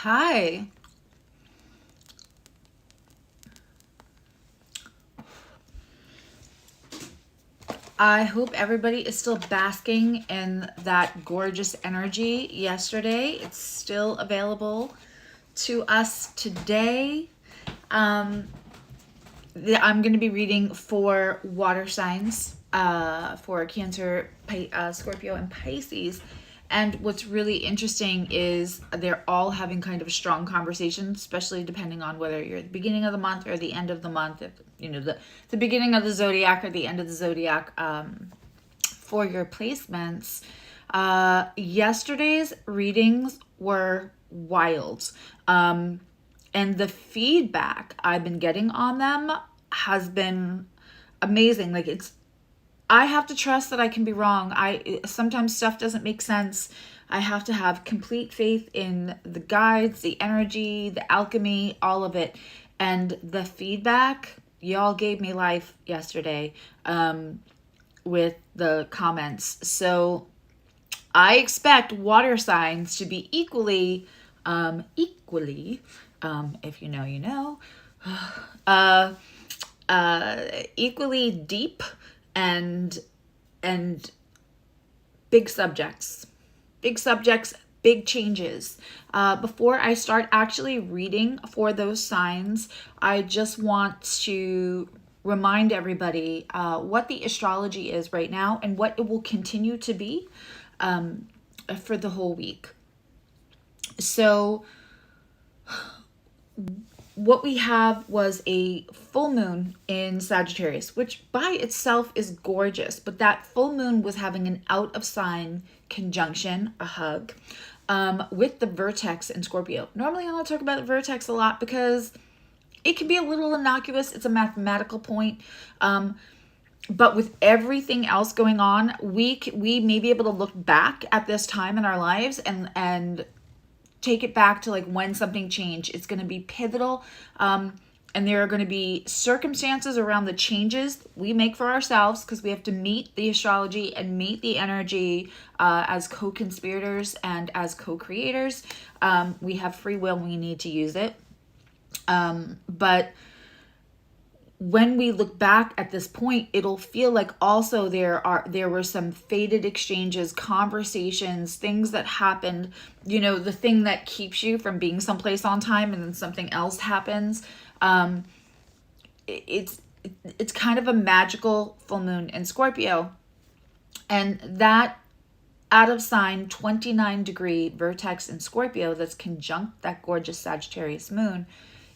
Hi. I hope everybody is still basking in that gorgeous energy yesterday. It's still available to us today. Um, I'm going to be reading for water signs, for Cancer, Scorpio, and Pisces. And what's really interesting is they're all having kind of strong conversations, especially depending on whether you're at the beginning of the month or the end of the month. If, you know, the beginning of the zodiac or the end of the zodiac, for your placements. Yesterday's readings were wild. And the feedback I've been getting on them has been amazing. I have to trust that I can be wrong. Sometimes stuff doesn't make sense. I have to have complete faith in the guides, the energy, the alchemy, all of it. And the feedback, y'all gave me life yesterday, with the comments. So I expect water signs to be equally, if you know, you know, equally deep and big subjects, big changes. Before I start actually reading for those signs, I just want to remind everybody what the astrology is right now and what it will continue to be for the whole week. So what we have was a full moon in Sagittarius, which by itself is gorgeous, but that full moon was having an out of sign conjunction, a hug, with the vertex in Scorpio. Normally I don't talk about the vertex a lot because it can be a little innocuous. It's a mathematical point. But with everything else going on, we may be able to look back at this time in our lives and take it back to like when something changed. It's going to be pivotal. And there are going to be circumstances around the changes we make for ourselves because we have to meet the astrology and meet the energy as co-conspirators and as co-creators. We have free will. We need to use it. But when we look back at this point, it'll feel like also there were some fated exchanges, conversations, things that happened, the thing that keeps you from being someplace on time and then something else happens. It's kind of a magical full moon in Scorpio. And that out of sign 29-degree vertex in Scorpio that's conjunct that gorgeous Sagittarius moon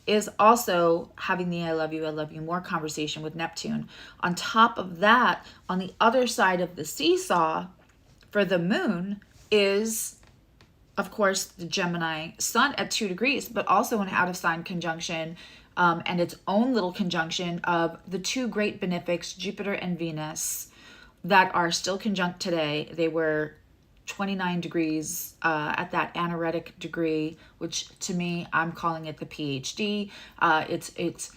is also having the I love you more conversation with Neptune. On top of that, on the other side of the seesaw for the moon is, of course, the Gemini sun at 2 degrees, but also an out of sign conjunction and its own little conjunction of the two great benefics, Jupiter and Venus, that are still conjunct today. They were 29 degrees at that anaretic degree, which to me, I'm calling it the PhD. It's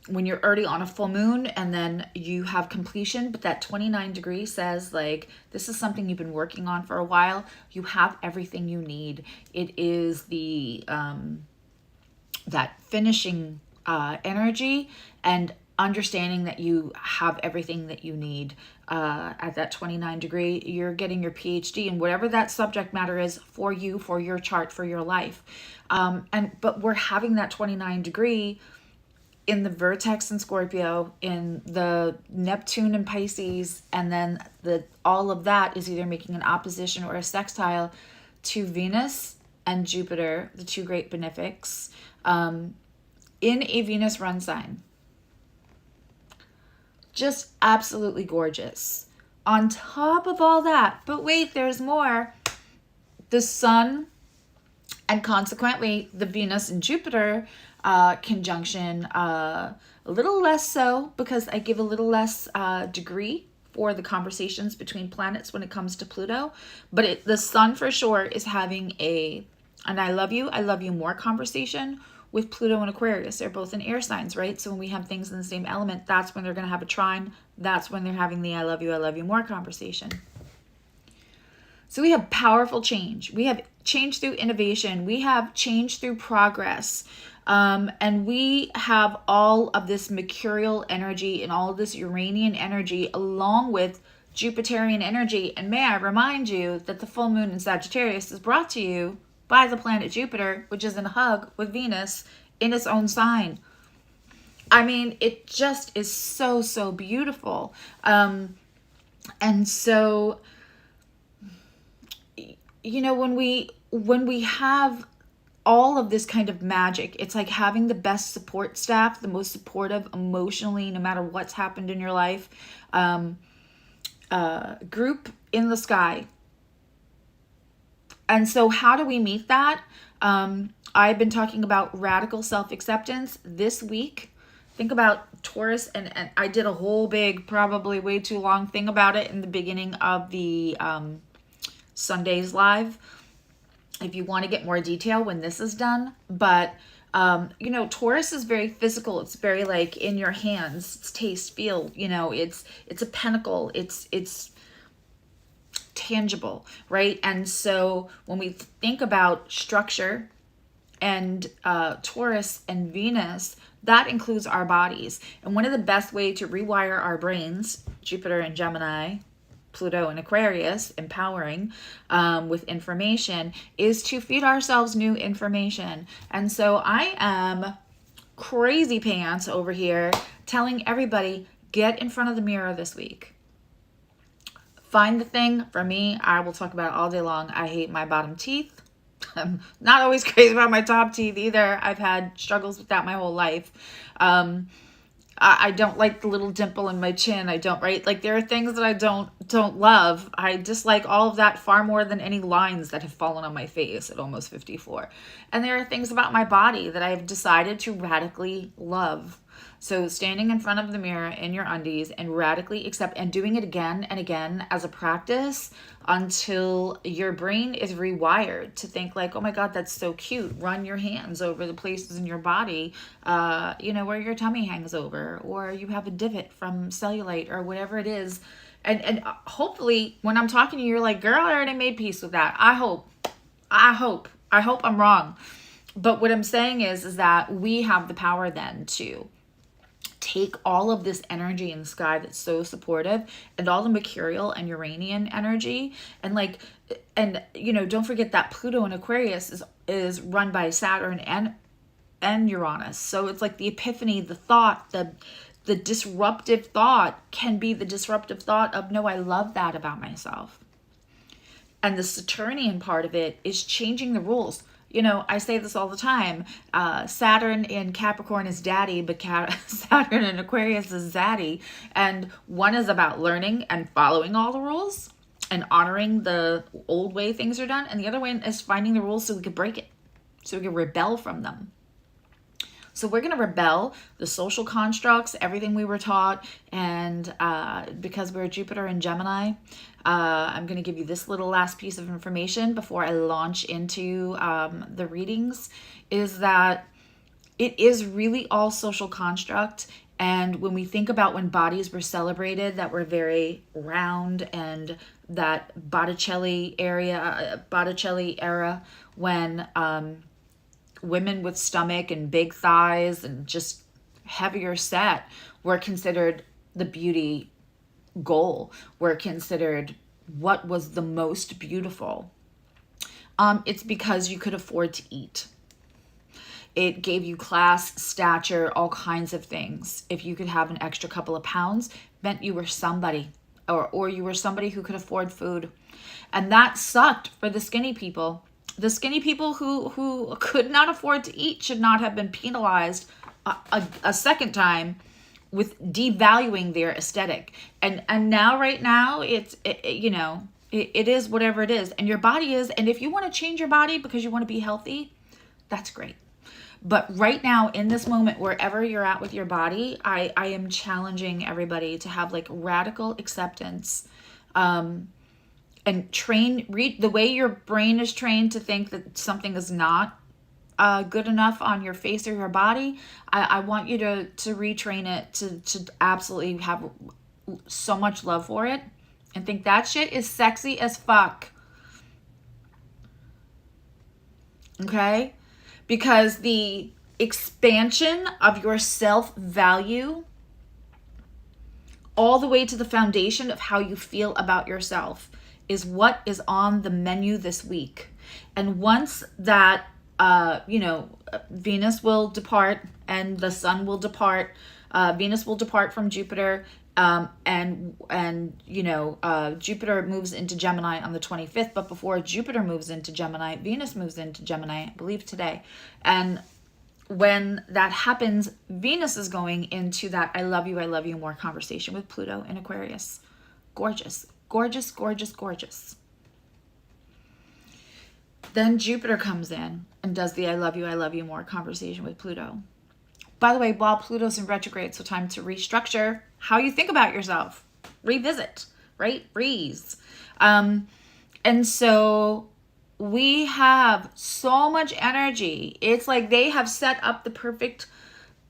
when you're already on a full moon and then you have completion, but that 29 degree says like, this is something you've been working on for a while. You have everything you need. It is the, that finishing energy and understanding that you have everything that you need at that 29 degree. You're getting your PhD in whatever that subject matter is for you, for your chart, for your life. But we're having that 29 degree in the vertex in Scorpio, in the Neptune and Pisces, and then all of that is either making an opposition or a sextile to Venus and Jupiter, the two great benefics, in a Venus run sign. Just absolutely gorgeous. On top of all that, but wait, there's more. The sun and consequently the Venus and Jupiter conjunction, a little less so because I give a little less degree for the conversations between planets when it comes to Pluto. But the sun for sure is having an I love you more conversation with Pluto and Aquarius. They're both in air signs, right? So when we have things in the same element, that's when they're going to have a trine. That's when they're having the I love you more conversation. So we have powerful change. We have change through innovation. We have change through progress. And we have all of this mercurial energy and all of this Uranian energy along with Jupiterian energy. And may I remind you that the full moon in Sagittarius is brought to you by the planet Jupiter, which is in a hug with Venus in its own sign. I mean, it just is so, so beautiful. And so, you know, when we have all of this kind of magic, it's like having the best support staff, the most supportive emotionally, no matter what's happened in your life, group in the sky. And so how do we meet that? I've been talking about radical self-acceptance this week. Think about Taurus, and I did a whole big, probably way too long thing about it in the beginning of the Sunday's live, if you want to get more detail when this is done. But you know, Taurus is very physical. It's very like in your hands. It's taste, feel. You know, it's a pentacle. It's tangible, right? And so when we think about structure and Taurus and Venus, that includes our bodies. And one of the best way to rewire our brains, Jupiter and Gemini, Pluto and Aquarius, empowering with information, is to feed ourselves new information. And so I am crazy pants over here telling everybody, get in front of the mirror this week. Find the thing. For me, I will talk about it all day long. I hate my bottom teeth. I'm not always crazy about my top teeth either. I've had struggles with that my whole life. I don't like the little dimple in my chin. I don't, right? Like there are things that I don't love. I dislike all of that far more than any lines that have fallen on my face at almost 54. And there are things about my body that I've decided to radically love. So standing in front of the mirror in your undies and radically accept and doing it again and again as a practice until your brain is rewired to think like, oh my God, that's so cute. Run your hands over the places in your body, you know, where your tummy hangs over, or you have a divot from cellulite or whatever it is. And hopefully when I'm talking to you, you're like, girl, I already made peace with that. I hope I'm wrong. But what I'm saying is that we have the power then to take all of this energy in the sky that's so supportive and all the mercurial and Uranian energy and you know, don't forget that Pluto and Aquarius is run by Saturn and Uranus. So it's like the epiphany, the thought, the disruptive thought can be the disruptive thought of, no, I love that about myself. And the Saturnian part of it is changing the rules. You know, I say this all the time. Saturn in Capricorn is daddy, but Saturn in Aquarius is zaddy. And one is about learning and following all the rules and honoring the old way things are done. And the other one is finding the rules so we can break it, so we can rebel from them. So we're going to rebel the social constructs, everything we were taught. And because we're Jupiter and Gemini, I'm going to give you this little last piece of information before I launch into the readings, is that it is really all social construct. And when we think about when bodies were celebrated that were very round, and that Botticelli era when women with stomach and big thighs and just heavier set were considered the beauty goal, were considered what was the most beautiful. It's because you could afford to eat. It gave you class, stature, all kinds of things. If you could have an extra couple of pounds, meant you were somebody, or you were somebody who could afford food. And that sucked for the skinny people. The skinny people who could not afford to eat should not have been penalized a second time with devaluing their aesthetic. And now, right now, it is whatever it is. And your body is. And if you want to change your body because you want to be healthy, that's great. But right now, in this moment, wherever you're at with your body, I am challenging everybody to have like radical acceptance. And read the way your brain is trained to think that something is not good enough on your face or your body. I want you to retrain it to absolutely have so much love for it and think that shit is sexy as fuck. Okay? Because the expansion of your self-value all the way to the foundation of how you feel about yourself is what is on the menu this week. And once that, Venus will depart and the sun will depart, Venus will depart from Jupiter, Jupiter moves into Gemini on the 25th. But before Jupiter moves into Gemini, Venus moves into Gemini, I believe today. And when that happens, Venus is going into that I love you more conversation with Pluto in Aquarius. Gorgeous, gorgeous, gorgeous, gorgeous. Then Jupiter comes in and does the I love you more conversation with Pluto. By the way, while Pluto's in retrograde, so time to restructure how you think about yourself. Revisit, right? Freeze. And so we have so much energy. It's like they have set up the perfect,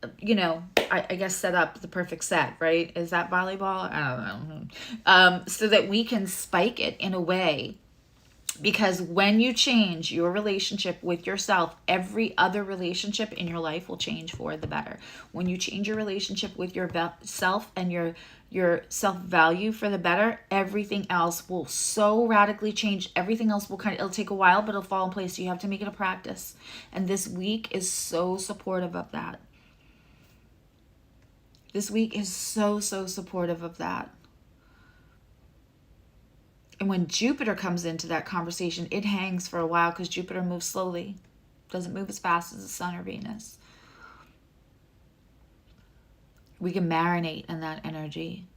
I guess set up the perfect set, right? Is that volleyball? I don't know. So that we can spike it in a way. Because when you change your relationship with yourself, every other relationship in your life will change for the better. When you change your relationship with yourself and your self-value for the better, everything else will so radically change. Everything else will it'll take a while, but it'll fall in place. So you have to make it a practice. And this week is so supportive of that. This week is so supportive of that. And when Jupiter comes into that conversation, it hangs for a while because Jupiter moves slowly. Doesn't move as fast as the sun or Venus. We can marinate in that energy.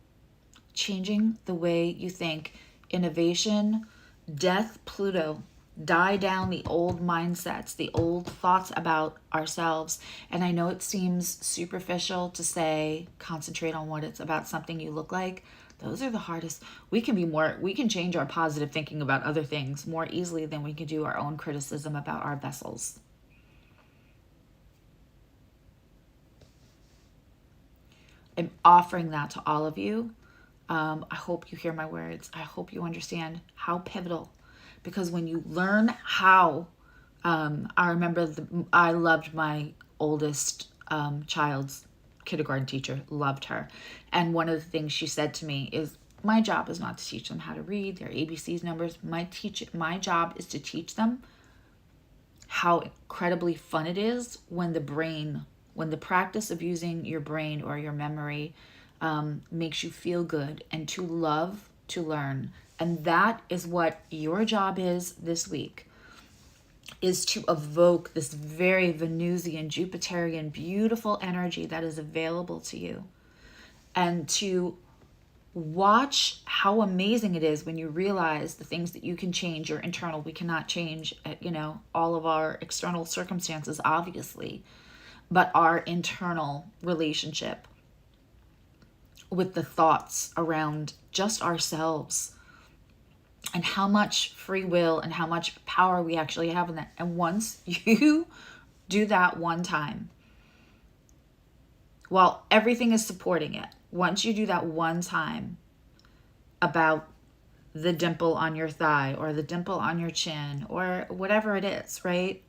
Changing the way you think. Innovation, death, Pluto. Die down the old mindsets, the old thoughts about ourselves. And I know it seems superficial to say, concentrate on what it's about something you look like. Those are the hardest. We can change our positive thinking about other things more easily than we can do our own criticism about our vessels. I'm offering that to all of you. I hope you hear my words. I hope you understand how pivotal. Because when you learn how, I remember I loved my oldest child's kindergarten teacher, loved her. And one of the things she said to me is, my job is not to teach them how to read their ABCs numbers. My job is to teach them how incredibly fun it is when the practice of using your brain or your memory makes you feel good, and to love to learn. And that is what your job is this week, is to evoke this very Venusian, Jupiterian, beautiful energy that is available to you. And to watch how amazing it is when you realize the things that you can change, your internal. We cannot change, all of our external circumstances, obviously, but our internal relationship with the thoughts around just ourselves, and how much free will and how much power we actually have in that. And once you do that one time, while everything is supporting it, once you do that one time about the dimple on your thigh or the dimple on your chin or whatever it is, right?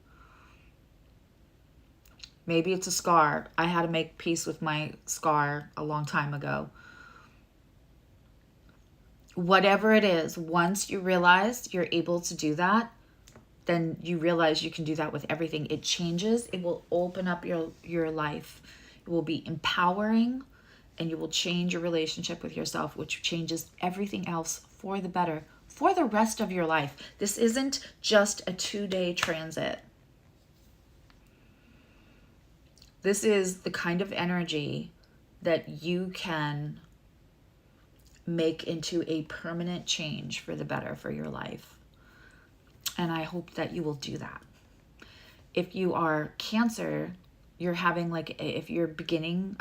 Maybe it's a scar. I had to make peace with my scar a long time ago. Whatever it is, once you realize you're able to do that, then you realize you can do that with everything. It changes. It will open up your life. It will be empowering, and you will change your relationship with yourself, which changes everything else for the better for the rest of your life. This isn't just a 2-day transit. This is the kind of energy that you can make into a permanent change for the better for your life. And I hope that you will do that. If you are Cancer, you're having if you're beginning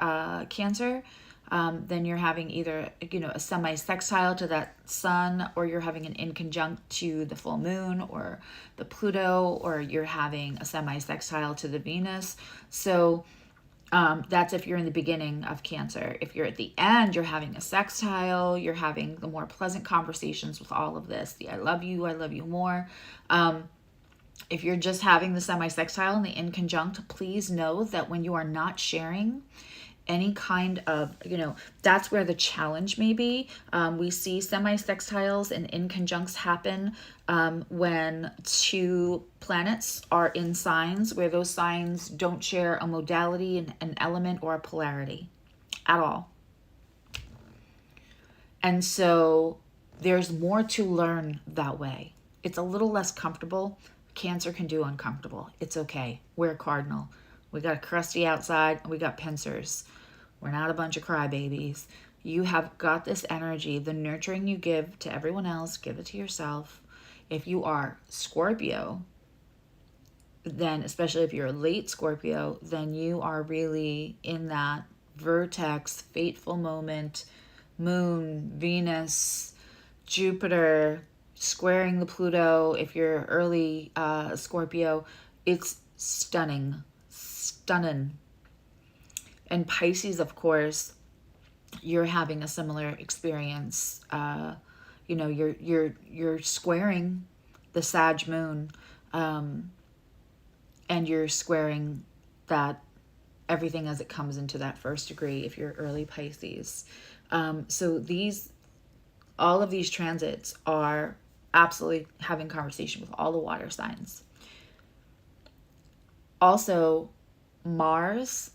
Cancer, then you're having either, a semi-sextile to that sun, or you're having an inconjunct to the full moon or the Pluto, or you're having a semi-sextile to the Venus. So that's if you're in the beginning of Cancer. If you're at the end, you're having a sextile, you're having the more pleasant conversations with all of this. The I love you more. If you're just having the semi-sextile and the inconjunct, please know that when you are not sharing any kind of, that's where the challenge may be. We see semi-sextiles and inconjuncts happen when two planets are in signs where those signs don't share a modality, an element, or a polarity at all. And so there's more to learn that way. It's a little less comfortable. Cancer can do uncomfortable. It's okay. We're a cardinal. We got a crusty outside and we got pincers. We're not a bunch of crybabies. You have got this energy. The nurturing you give to everyone else, give it to yourself. If you are Scorpio, then, especially if you're a late Scorpio, then you are really in that vertex, fateful moment, Moon, Venus, Jupiter, squaring the Pluto. If you're early Scorpio, it's stunning. And Pisces, of course, you're having a similar experience. You're squaring the Sag moon, and you're squaring that everything as it comes into that first degree if you're early Pisces. So all of these transits are absolutely having conversation with all the water signs. Also, Mars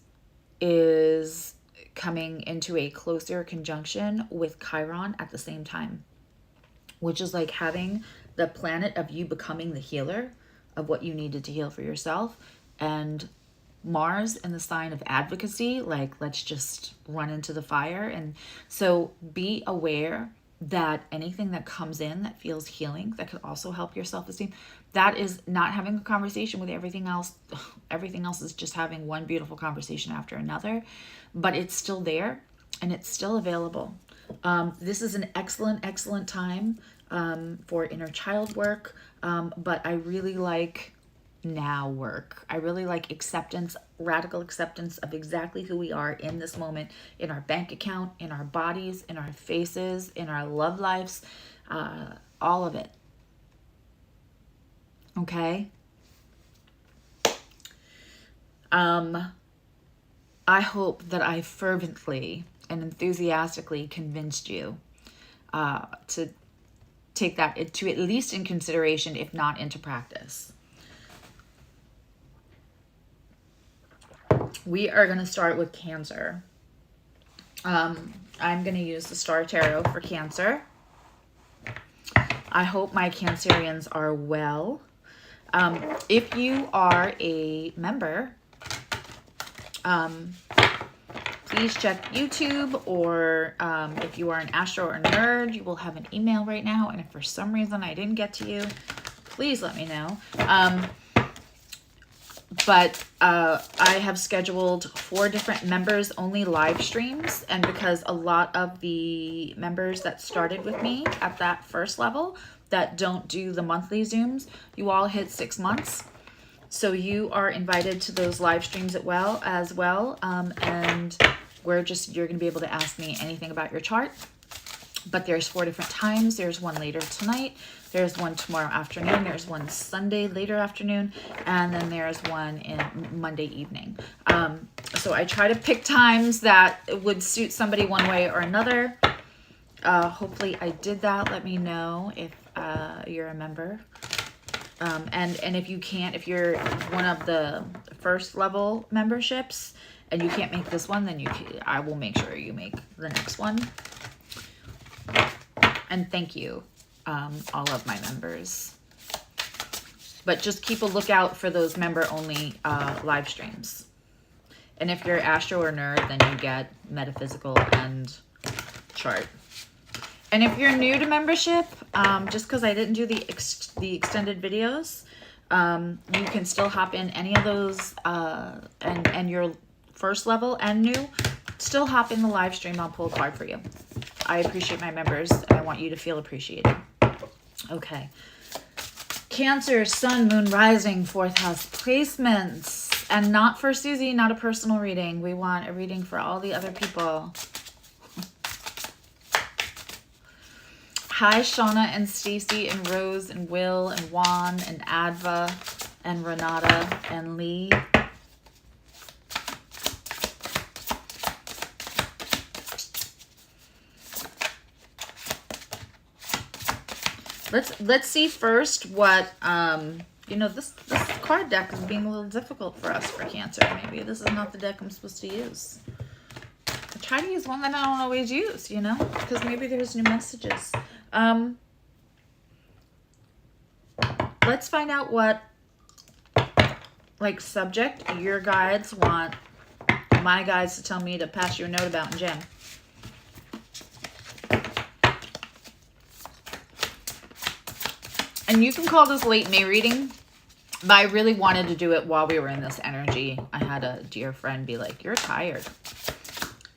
is coming into a closer conjunction with Chiron at the same time, which is like having the planet of you becoming the healer of what you needed to heal for yourself, and Mars in the sign of advocacy, like let's just run into the fire. And so be aware that anything that comes in that feels healing, that could also help your self-esteem, that is not having a conversation with everything else. Everything else is just having one beautiful conversation after another, but it's still there and it's still available. This is an excellent time for inner child work, but I really like now work. I really like acceptance, radical acceptance of exactly who we are in this moment, in our bank account, in our bodies, in our faces, in our love lives, all of it. Okay? I hope that I fervently and enthusiastically convinced you to take that to at least in consideration, if not into practice. We are going to start with Cancer. I'm going to use the Star Tarot for Cancer. I hope my Cancerians are well. If you are a member, please check YouTube, or if you are an astro or nerd, you will have an email right now. And if for some reason I didn't get to you, please let me know. But I have scheduled 4 different members only live streams, and because a lot of the members that started with me at that first level that don't do the monthly Zooms, you all hit 6 months. So you are invited to those live streams as well. And you're going to be able to ask me anything about your chart. But there's 4 different times. There's one later tonight. There's one tomorrow afternoon. There's one Sunday later afternoon. And then there's one in Monday evening. So I try to pick times that would suit somebody one way or another. Hopefully I did that. Let me know if you're a member. And if you can't, if you're one of the first level memberships and you can't make this one, then I will make sure you make the next one. And thank you, all of my members. But just keep a lookout for those member-only live streams. And if you're astro or nerd, then you get metaphysical and chart. And if you're new to membership, just because I didn't do the extended videos, you can still hop in any of those, and you're first level and new, still hop in the live stream. I'll pull a card for you. I appreciate my members, and I want you to feel appreciated. Okay. Cancer, Sun, Moon, Rising, 4th house placements. And not for Susie, not a personal reading. We want a reading for all the other people. Hi, Shauna and Stacy and Rose and Will and Juan and Adva and Renata and Lee. Let's see first what you know, this card deck is being a little difficult for us for Cancer. Maybe this is not the deck I'm supposed to use. I try to use one that I don't always use, you know, because maybe there's new messages. Let's find out what, like, subject your guides want my guides to tell me to pass you a note about in gem. And you can call this late May reading, but I really wanted to do it while we were in this energy. I had a dear friend be like, you're tired.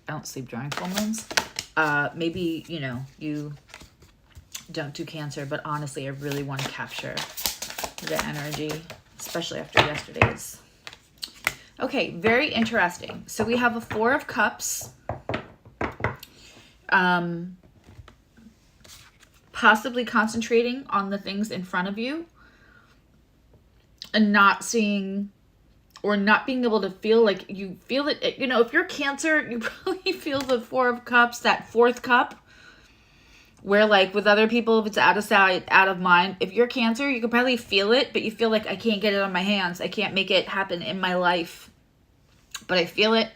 I don't sleep during full moons. Maybe, you know, you don't do Cancer, but honestly, I really want to capture the energy, especially after yesterday's. Okay, very interesting. So we have a Four of Cups. Possibly concentrating on the things in front of you and not seeing or not being able to feel like you feel it. You know, if you're Cancer, you probably feel the Four of Cups, that fourth cup, where like with other people, if it's out of sight, out of mind. If you're Cancer, you could probably feel it, but you feel like I can't get it on my hands. I can't make it happen in my life, but I feel it.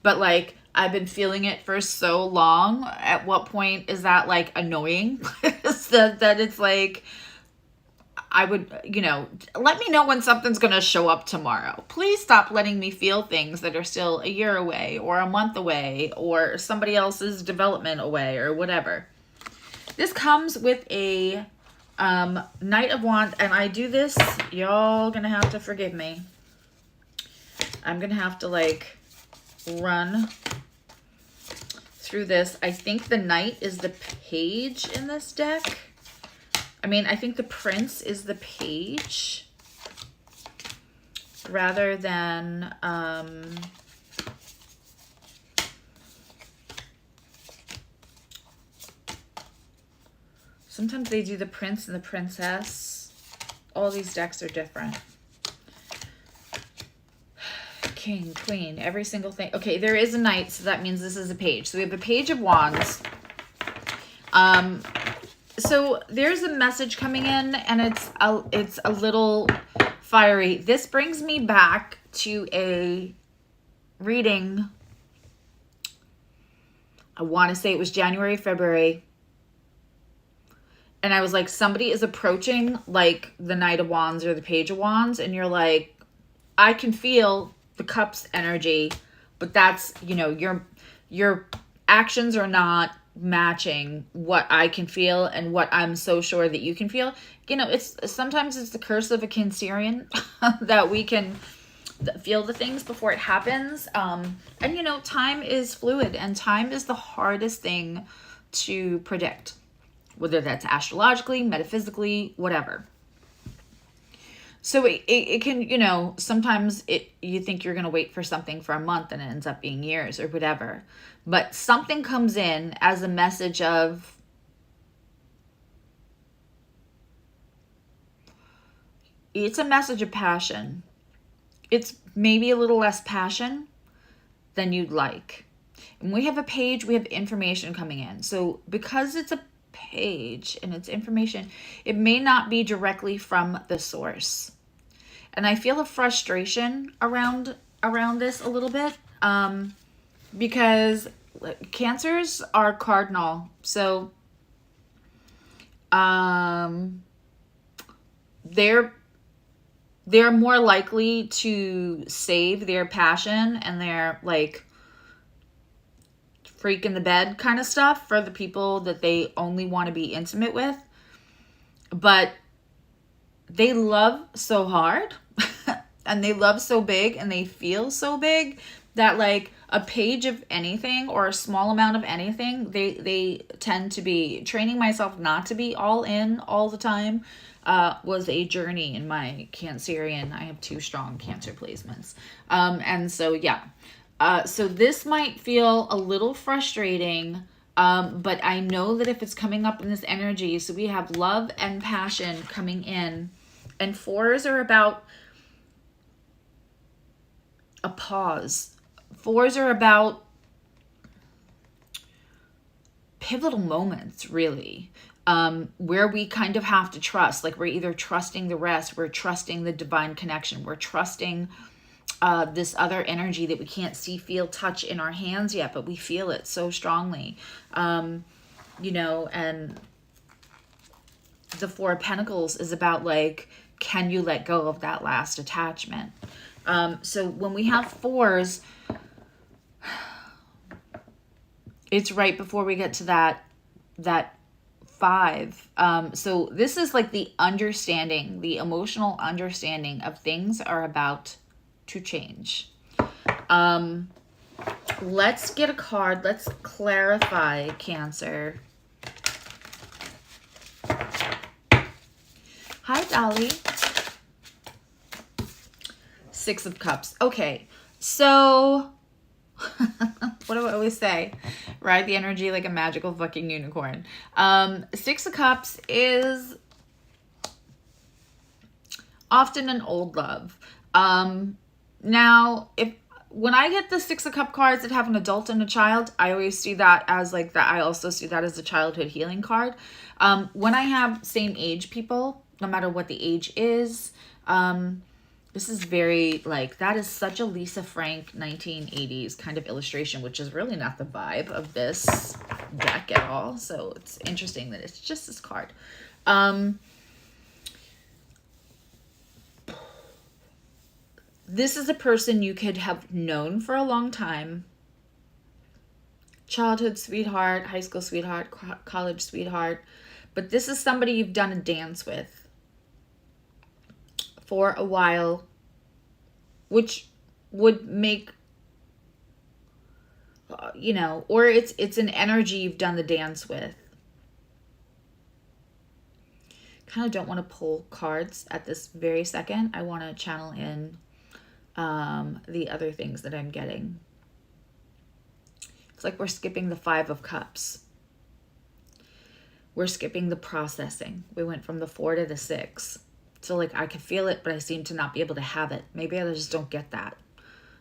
But like, I've been feeling it for so long. At what point is that like annoying? that it's like, I would, you know, let me know when something's going to show up tomorrow. Please stop letting me feel things that are still a year away or a month away or somebody else's development away or whatever. This comes with a Knight of Wands, and I do this, y'all gonna have to forgive me. I'm gonna have to like run through this. I think the Knight is the Page in this deck. I mean, I think the Prince is the Page rather than sometimes they do the Prince and the Princess. All these decks are different. King, Queen, every single thing. Okay, there is a Knight, so that means this is a Page. So we have a Page of Wands. So there's a message coming in, and it's a little fiery. This brings me back to a reading. I want to say it was January, February. And I was like, somebody is approaching like the Knight of Wands or the Page of Wands, and you're like, I can feel the Cups energy, but that's, you know, your actions are not matching what I can feel and what I'm so sure that you can feel. You know, sometimes it's the curse of a Cancerian that we can feel the things before it happens. And you know, time is fluid, and time is the hardest thing to predict, whether that's astrologically, metaphysically, whatever. So it can, you know, sometimes you think you're going to wait for something for a month and it ends up being years or whatever. But something comes in as a message of, it's a message of passion. It's maybe a little less passion than you'd like. And we have a Page, we have information coming in. So because it's a Page and it's information, it may not be directly from the source. And I feel a frustration around this a little bit, because Cancers are cardinal. So they're more likely to save their passion and their like freak in the bed kind of stuff for the people that they only want to be intimate with. But they love so hard and they love so big and they feel so big that like a page of anything or a small amount of anything, they tend to be. Training myself not to be all in all the time was a journey in my Cancerian. I have 2 strong Cancer placements. And so, yeah. So this might feel a little frustrating But I know that if it's coming up in this energy, so we have love and passion coming in, and 4s are about a pause. 4s are about pivotal moments, really, where we kind of have to trust. Like, we're either trusting the rest, we're trusting the divine connection, we're trusting this other energy that we can't see, feel, touch in our hands yet, but we feel it so strongly. You know, and the 4 of Pentacles is about, like, can you let go of that last attachment? So when we have 4s, it's right before we get to that 5. So this is like the understanding, the emotional understanding of things are about to change. Let's get a card. Let's clarify, Cancer. Hi, Dolly. 6 of Cups. Okay, so what do I always say? Ride the energy like a magical fucking unicorn. 6 of Cups is often an old love. Now, when I get the 6 of Cup cards that have an adult and a child, I always see that as like that. I also see that as a childhood healing card. When I have same age people, no matter what the age is, this is very, like, that is such a Lisa Frank 1980s kind of illustration, which is really not the vibe of this deck at all. So it's interesting that it's just this card. This is a person you could have known for a long time. Childhood sweetheart, high school sweetheart, college sweetheart. But this is somebody you've done a dance with for a while, which would make, you know, or it's an energy you've done the dance with. Kind of don't want to pull cards at this very second. I want to channel in the other things that I'm getting. It's like we're skipping the 5 of Cups. We're skipping the processing. We went from the 4 to the 6. So, like, I can feel it, but I seem to not be able to have it. Maybe I just don't get that.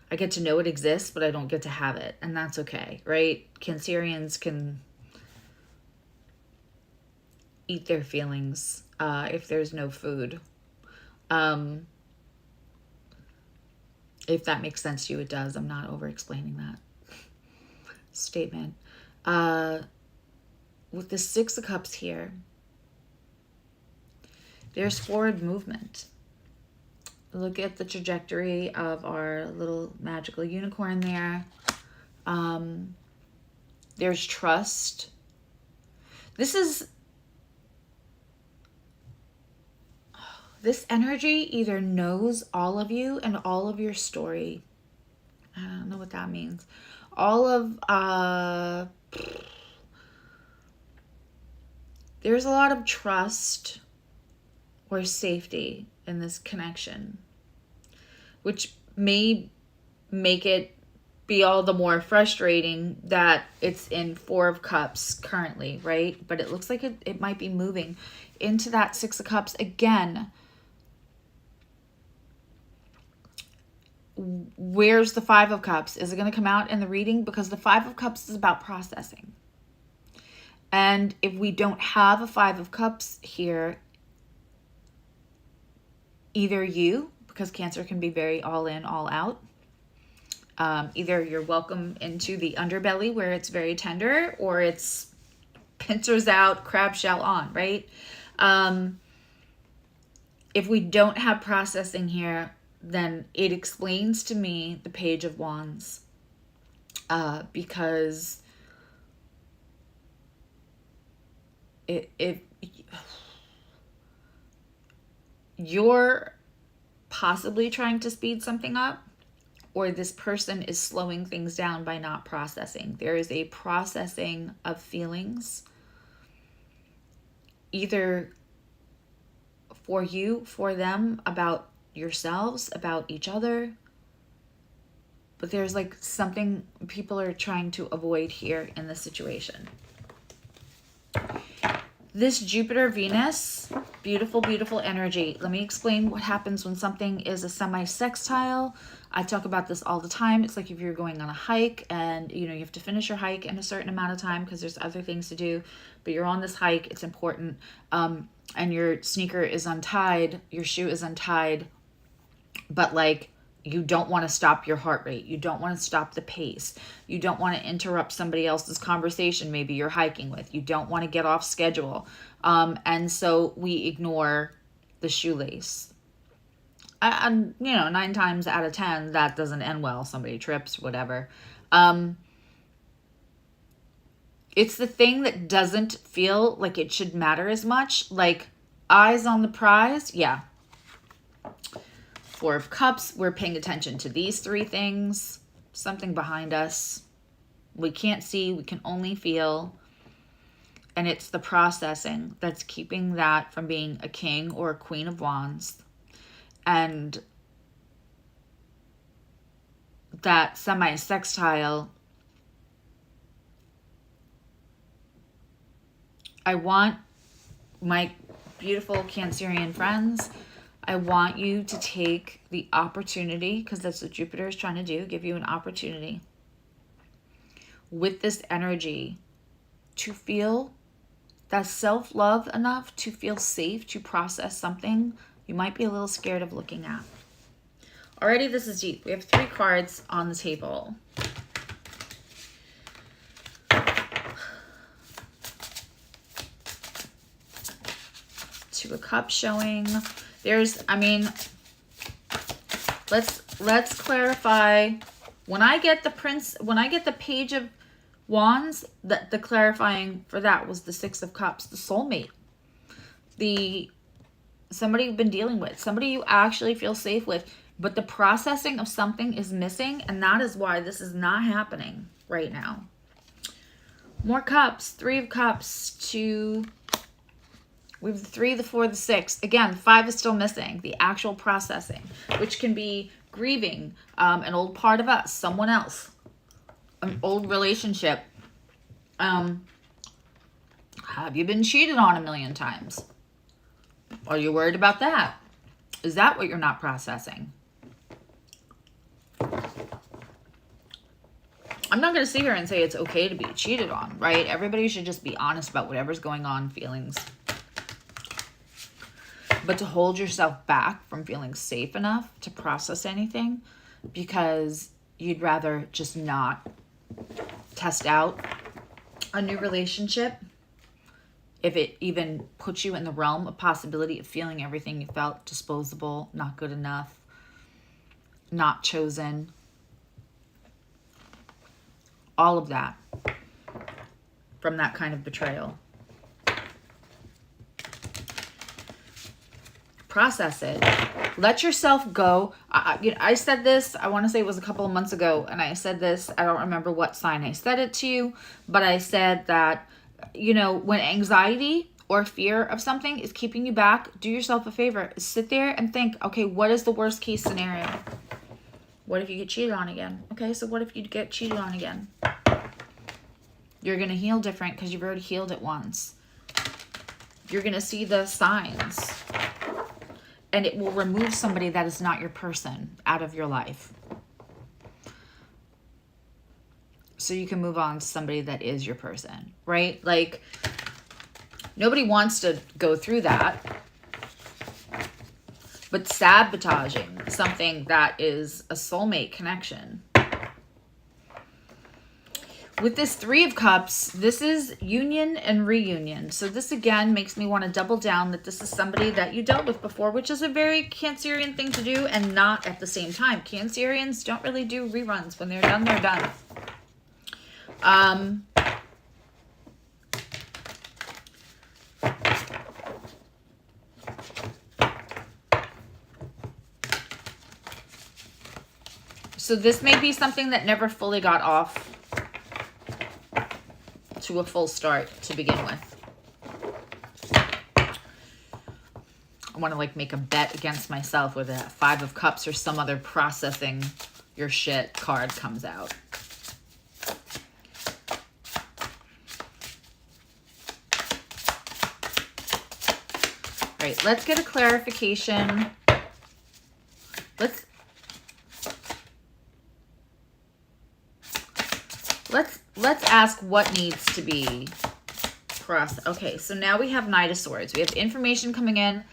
I get to know it exists, but I don't get to have it. And that's okay, right? Cancerians can eat their feelings if there's no food. If that makes sense to you, it does. I'm not over-explaining that statement. With the 6 of Cups here, there's forward movement. Look at the trajectory of our little magical unicorn there. There's trust. This energy either knows all of you and all of your story. I don't know what that means. All of, there's a lot of trust or safety in this connection, which may make it be all the more frustrating that it's in 4 of Cups currently, right? But it looks like it might be moving into that 6 of Cups again. Where's the 5 of Cups? Is it going to come out in the reading? Because the 5 of Cups is about processing. And if we don't have a 5 of Cups here, either you, because Cancer can be very all in, all out. Either you're welcome into the underbelly where it's very tender, or it's pincers out, crab shell on, right? If we don't have processing here, then it explains to me the Page of Wands. Because if you're possibly trying to speed something up, or this person is slowing things down by not processing. There is a processing of feelings, either for you, for them, about yourselves, about each other. But there's like something people are trying to avoid here in this situation. This Jupiter Venus, beautiful, beautiful energy. Let me explain what happens when something is a semi-sextile. I talk about this all the time. It's like if you're going on a hike and, you know, you have to finish your hike in a certain amount of time because there's other things to do, but you're on this hike, it's important, and your sneaker is untied, your shoe is untied, but like you don't want to stop your heart rate. You don't want to stop the pace. You don't want to interrupt somebody else's conversation maybe you're hiking with. You don't want to get off schedule. And so we ignore the shoelace. And you know, 9 times out of 10, that doesn't end well. Somebody trips, whatever. It's the thing that doesn't feel like it should matter as much. Like eyes on the prize. Yeah. 4 of Cups, we're paying attention to these 3 things. Something behind us. We can't see, we can only feel. And it's the processing that's keeping that from being a king or a queen of wands. And that semi-sextile, I want my beautiful Cancerian friends, I want you to take the opportunity, because that's what Jupiter is trying to do, give you an opportunity with this energy to feel that self-love enough to feel safe to process something you might be a little scared of looking at. Already, this is deep. We have 3 cards on the table. Two of Cups showing. There's, I mean, let's clarify. When I get the Page of Wands, the clarifying for that was the 6 of Cups, the soulmate, somebody you've been dealing with, somebody you actually feel safe with, but the processing of something is missing, and that is why this is not happening right now. More Cups, 3 of Cups, 2. We have the 3, the 4, the 6. Again, 5 is still missing. The actual processing, which can be grieving, an old part of us, someone else, an old relationship. Have you been cheated on a million times? Are you worried about that? Is that what you're not processing? I'm not going to sit here and say it's okay to be cheated on, right? Everybody should just be honest about whatever's going on, feelings. But to hold yourself back from feeling safe enough to process anything because you'd rather just not test out a new relationship, if it even puts you in the realm of possibility of feeling everything you felt, disposable, not good enough, not chosen, all of that from that kind of betrayal. Process it. Let yourself go. I said this, I want to say it was a couple of months ago, and I said this, I don't remember what sign I said it to, but I said that, you know, when anxiety or fear of something is keeping you back, do yourself a favor. Sit there and think, okay, what is the worst case scenario? What if you get cheated on again? Okay, so what if you get cheated on again? You're going to heal different because you've already healed it once. You're going to see the signs. And it will remove somebody that is not your person out of your life. So you can move on to somebody that is your person, right? Like, nobody wants to go through that. But sabotaging something that is a soulmate connection. With this 3 of Cups, this is union and reunion. So this again makes me want to double down that this is somebody that you dealt with before, which is a very Cancerian thing to do, and not at the same time. Cancerians don't really do reruns. When they're done, they're done. So this may be something that never fully got off to a full start to begin with. I want to like make a bet against myself where the 5 of Cups or some other processing your shit card comes out. right, let's get a clarification. Let's ask what needs to be processed. Okay, so now we have Knight of Swords. We have information coming in.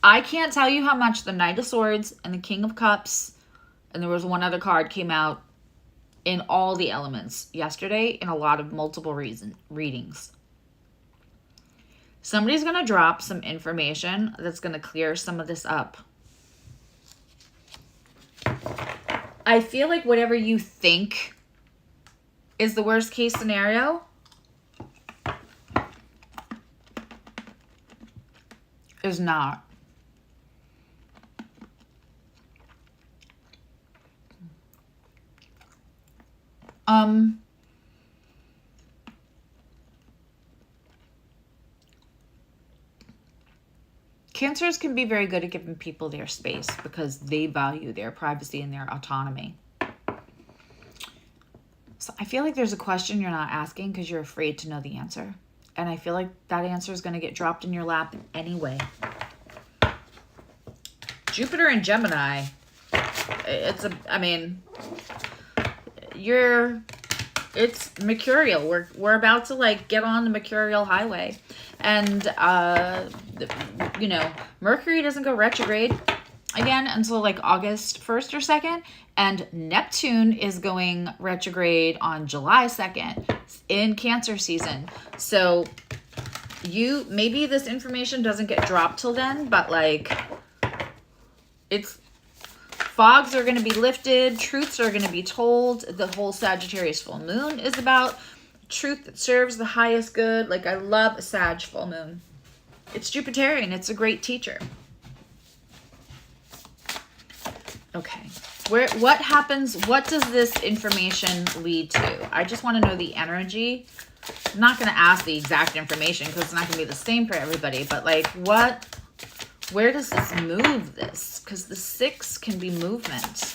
I can't tell you how much the Knight of Swords and the King of Cups, and there was one other card came out in all the elements yesterday in a lot of multiple readings. Somebody's going to drop some information that's going to clear some of this up. I feel like whatever you think is the worst case scenario is not. Cancers can be very good at giving people their space because they value their privacy and their autonomy. So I feel like there's a question you're not asking because you're afraid to know the answer. And I feel like that answer is going to get dropped in your lap anyway. Jupiter and Gemini. It's mercurial. We're about to like get on the mercurial highway. And, you know, Mercury doesn't go retrograde again until like August 1st or 2nd. And Neptune is going retrograde on July 2nd in Cancer season. So maybe this information doesn't get dropped till then, but like fogs are going to be lifted. Truths are going to be told. The whole Sagittarius full moon is about truth that serves the highest good. Like I love a Sag full moon. It's Jupiterian. It's a great teacher. Okay. What happens? What does this information lead to? I just want to know the energy. I'm not going to ask the exact information because it's not going to be the same for everybody. But like where does this move this? Because the 6 can be movement.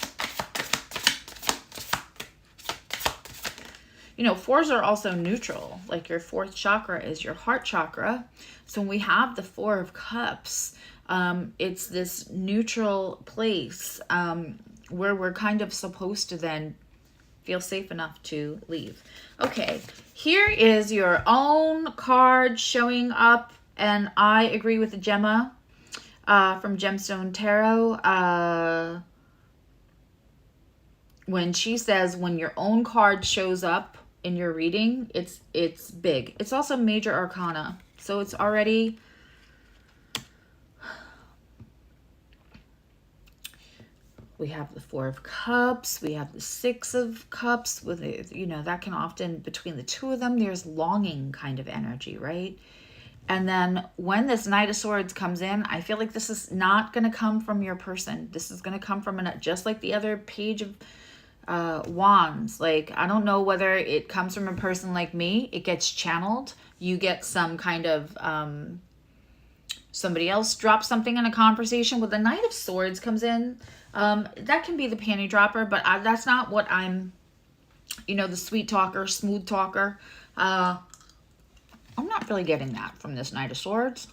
You know, 4s are also neutral. Like your 4th chakra is your heart chakra. So when we have the 4 of Cups, it's this neutral place where we're kind of supposed to then feel safe enough to leave. Okay, here is your own card showing up. And I agree with Gemma from Gemstone Tarot. When she says when your own card shows up in your reading, it's big. It's also major arcana. So it's already we have the 4 of Cups, we have the 6 of Cups with it, you know, that can often between the two of them there's longing kind of energy, right? And then when this Knight of Swords comes in, I feel like this is not going to come from your person. This is going to come from just like the other Page of Wands. Like, I don't know whether it comes from a person like me. It gets channeled. You get some kind of, somebody else drops something in a conversation. With the Knight of Swords comes in, that can be the panty dropper, but that's not what I'm, you know, the sweet talker, smooth talker. I'm not really getting that from this Knight of Swords.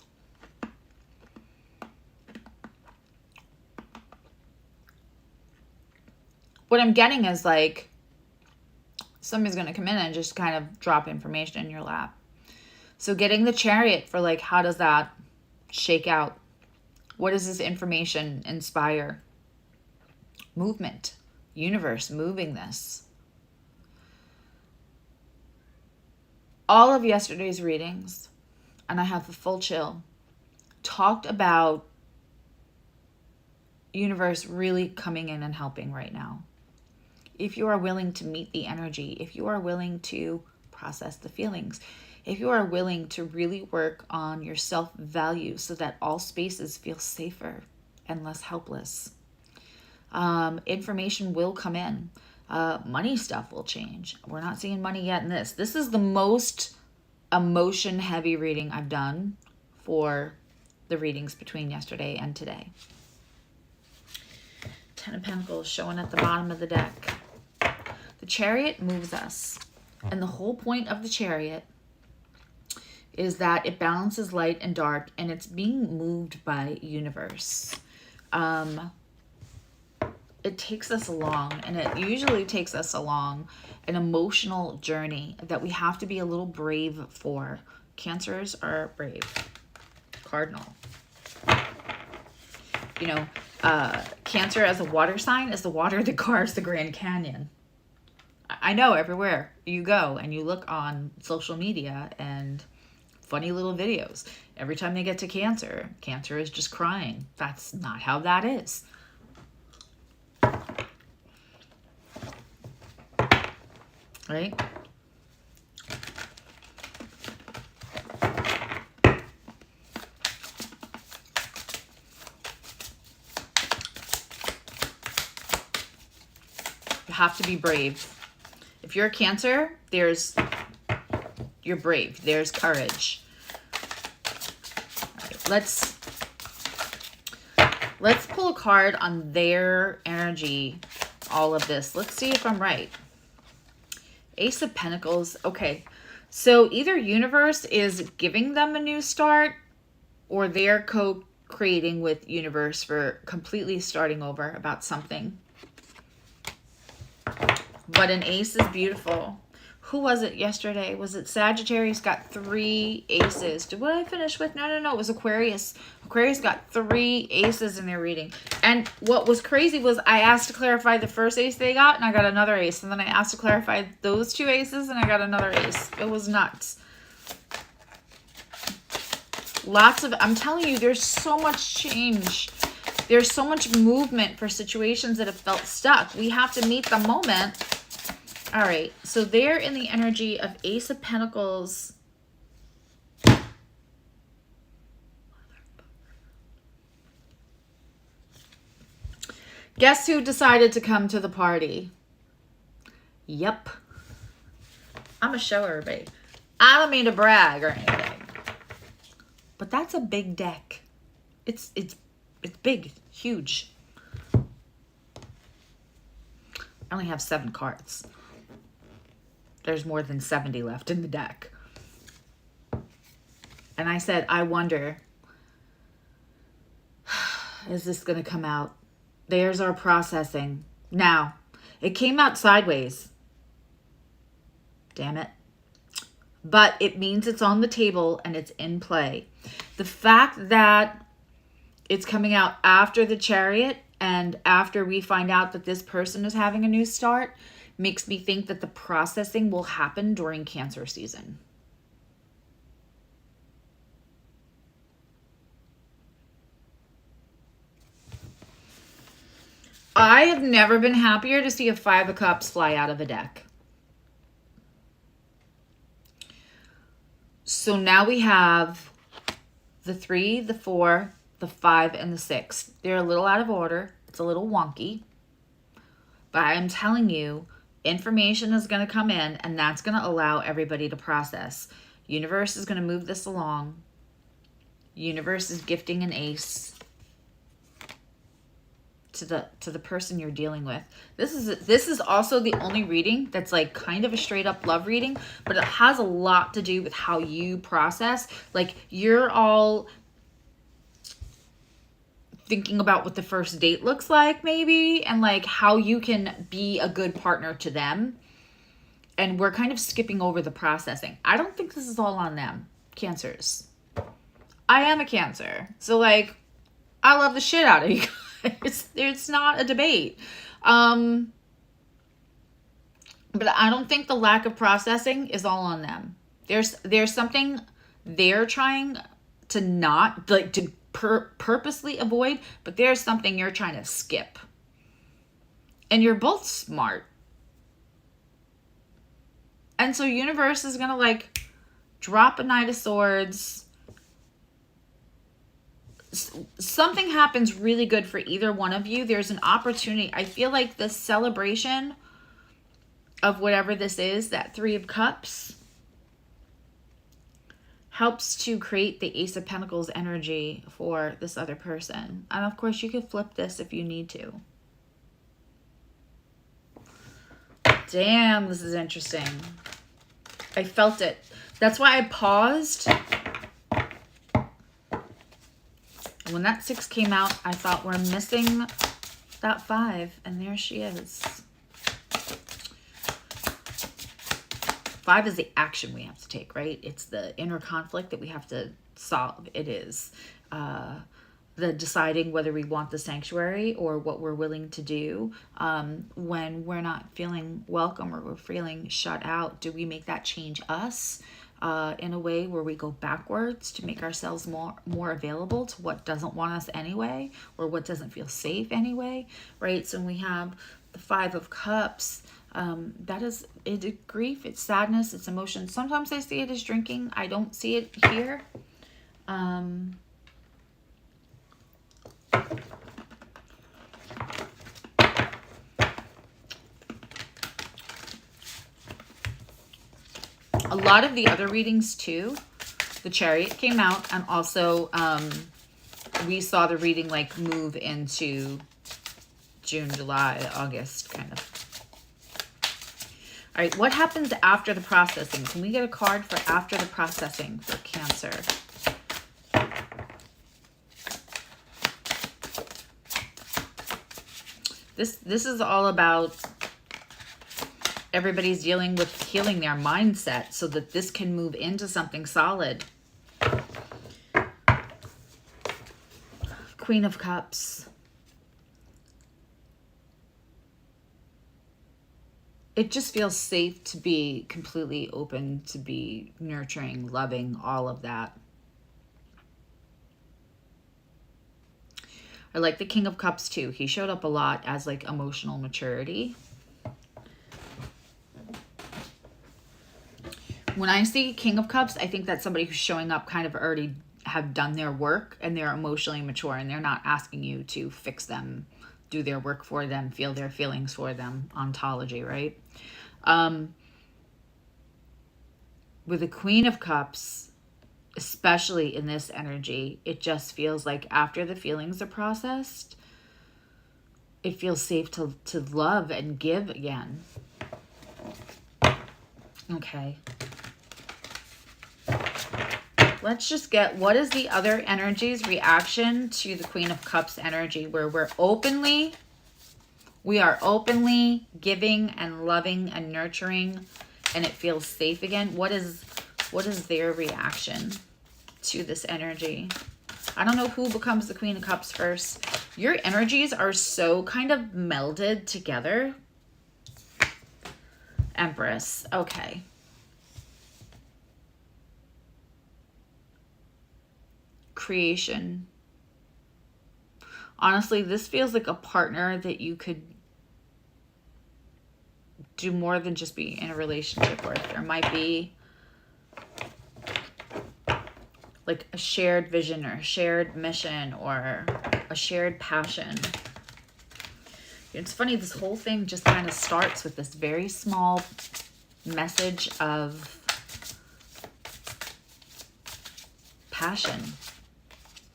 What I'm getting is like somebody's going to come in and just kind of drop information in your lap. So getting the Chariot for like, how does that shake out? What does this information inspire? Movement, universe moving this. All of yesterday's readings, and I have the full chill, talked about universe really coming in and helping right now. If you are willing to meet the energy, if you are willing to process the feelings, if you are willing to really work on your self-value so that all spaces feel safer and less helpless, information will come in. Money stuff will change. We're not seeing money yet in this. This is the most emotion-heavy reading I've done for the readings between yesterday and today. 10 of Pentacles showing at the bottom of the deck. The Chariot moves us. And the whole point of the Chariot is that it balances light and dark, and it's being moved by universe. It takes us along, and it usually takes us along an emotional journey that we have to be a little brave for. Cancers are brave. Cardinal. You know, Cancer as a water sign is the water that carves the Grand Canyon. I know everywhere you go and you look on social media and funny little videos, every time they get to Cancer, Cancer is just crying. That's not how that is. Right? You have to be brave. If you're a Cancer, you're brave. There's courage. All right, let's pull a card on their energy, all of this. Let's see if I'm right. Ace of Pentacles. Okay, so either universe is giving them a new start, or they're co-creating with universe for completely starting over about something. But an ace is beautiful. Who was it yesterday? Was it Sagittarius got 3 aces? What did I finish with? No. It was Aquarius. Aquarius got 3 aces in their reading. And what was crazy was I asked to clarify the first ace they got, and I got another ace. And then I asked to clarify those 2 aces, and I got another ace. It was nuts. I'm telling you, there's so much change. There's so much movement for situations that have felt stuck. We have to meet the moment. All right, so they're in the energy of Ace of Pentacles. Guess who decided to come to the party? Yep. I'm going to show everybody. I don't mean to brag or anything, but that's a big deck. It's big, huge. I only have 7 cards. There's more than 70 left in the deck. And I said, I wonder, is this going to come out? There's our processing. Now, it came out sideways. Damn it. But it means it's on the table and it's in play. The fact that it's coming out after the Chariot and after we find out that this person is having a new start makes me think that the processing will happen during Cancer season. I have never been happier to see a 5 of Cups fly out of a deck. So now we have the 3, the 4, the 5, and the 6. They're a little out of order. It's a little wonky. But I'm telling you, information is going to come in, and that's going to allow everybody to process. Universe is going to move this along. Universe is gifting an ace to the person you're dealing with. This is also the only reading that's like kind of a straight up love reading, but it has a lot to do with how you process. Like, you're all thinking about what the first date looks like maybe, and like how you can be a good partner to them. And we're kind of skipping over the processing. I don't think this is all on them, Cancers. I am a Cancer, so like I love the shit out of you guys. It's not a debate. But I don't think the lack of processing is all on them. There's something they're trying to not, like, to purposely avoid, but there's something you're trying to skip. And you're both smart. And so universe is going to like drop a Knight of Swords. Something happens really good for either one of you. There's an opportunity. I feel like the celebration of whatever this is, that 3 of Cups, helps to create the Ace of Pentacles energy for this other person. And of course, you could flip this if you need to. Damn, this is interesting. I felt it. That's why I paused When that 6 came out, I thought we're missing that 5, and there she is. 5 is the action we have to take, right? It's the inner conflict that we have to solve. It is the deciding whether we want the sanctuary or what we're willing to do when we're not feeling welcome or we're feeling shut out. Do we make that change us in a way where we go backwards to make ourselves more available to what doesn't want us anyway, or what doesn't feel safe anyway, right? So when we have the 5 of Cups, that is it's grief, it's sadness, it's emotion. Sometimes I see it as drinking. I don't see it here. A lot of the other readings too, the Chariot came out, and also we saw the reading like move into June, July, August kind of. All right, what happens after the processing? Can we get a card for after the processing for Cancer? This is all about everybody's dealing with healing their mindset so that this can move into something solid. Queen of Cups. It just feels safe to be completely open, to be nurturing, loving, all of that. I like the King of Cups too. He showed up a lot as like emotional maturity. When I see King of Cups, I think that's somebody who's showing up kind of already have done their work and they're emotionally mature and they're not asking you to fix them, do their work for them, feel their feelings for them. Ontology, right? With the Queen of Cups, especially in this energy, it just feels like after the feelings are processed, it feels safe to love and give again. Okay. Let's just get, what is the other energy's reaction to the Queen of Cups energy, where we are openly giving and loving and nurturing, and it feels safe again? What is their reaction to this energy? I don't know who becomes the Queen of Cups first. Your energies are so kind of melded together. Empress. Okay. Creation. Honestly, this feels like a partner that you could do more than just be in a relationship with. There might be like a shared vision or a shared mission or a shared passion. It's funny, this whole thing just kind of starts with this very small message of passion.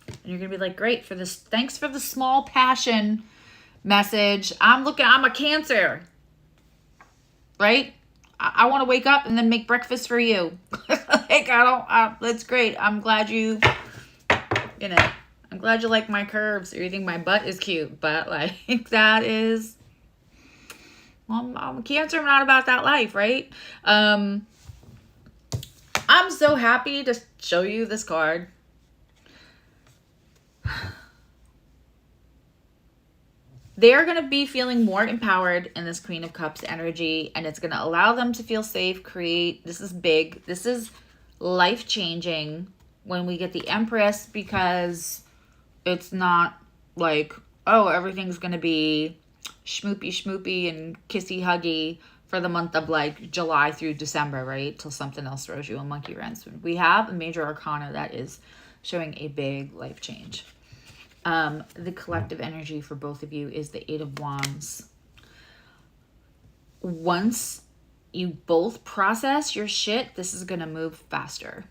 And you're going to be like, great for this. Thanks for the small passion message. I'm a Cancer, right? I want to wake up and then make breakfast for you. Like, that's great. I'm glad I'm glad you like my curves or you think my butt is cute, but like that is, well, I'm a Cancer. I'm not about that life, right? I'm so happy to show you this card. They're going to be feeling more empowered in this Queen of Cups energy, and it's going to allow them to feel safe, create. This is big. This is life-changing when we get the Empress, because it's not like, oh, everything's going to be schmoopy and kissy-huggy for the month of like July through December, right? Till something else throws you a monkey wrench. We have a major arcana that is showing a big life change. The collective energy for both of you is the 8 of Wands. Once you both process your shit, this is going to move faster.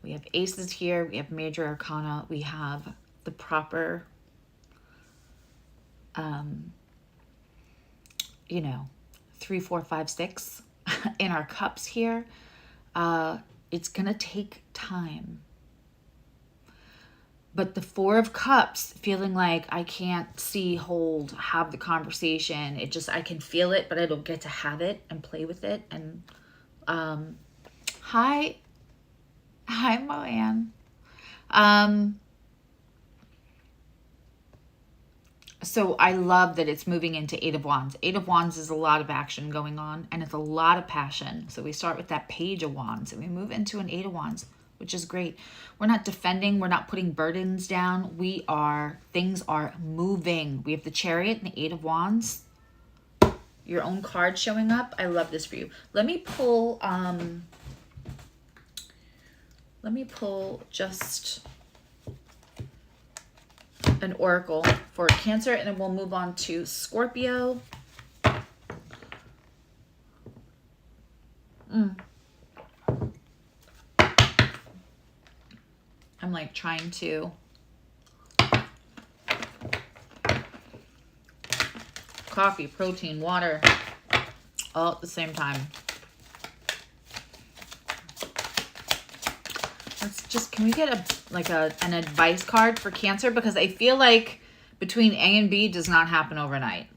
We have aces here. We have major arcana. We have the proper, 3, 4, 5, 6 in our cups here. It's going to take time. But the Four of Cups, feeling like I can't see, hold, have the conversation. It just, I can feel it, but I don't get to have it and play with it. And hi Moanne. So I love that it's moving into Eight of Wands. Eight of Wands is a lot of action going on, and it's a lot of passion. So we start with that Page of Wands, and we move into an Eight of Wands, which is great. We're not defending. We're not putting burdens down. Things are moving. We have the Chariot and the Eight of Wands. Your own card showing up. I love this for you. Let me pull just an oracle for Cancer, and then we'll move on to Scorpio. I'm like trying to coffee, protein, water, all at the same time. Let's just, can we get an advice card for Cancer? Because I feel like between A and B does not happen overnight.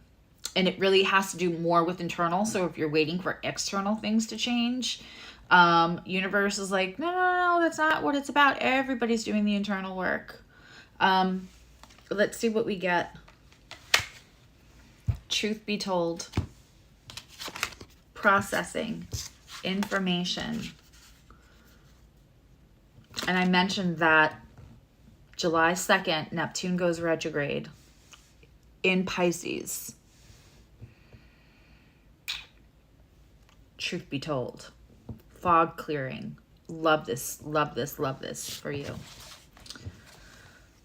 And it really has to do more with internal. So if you're waiting for external things to change, universe is like, no, that's not what it's about. Everybody's doing the internal work. Let's see what we get. Truth be told. Processing. Information. And I mentioned that July 2nd, Neptune goes retrograde in Pisces. Truth be told. Fog clearing. Love this, love this, love this for you.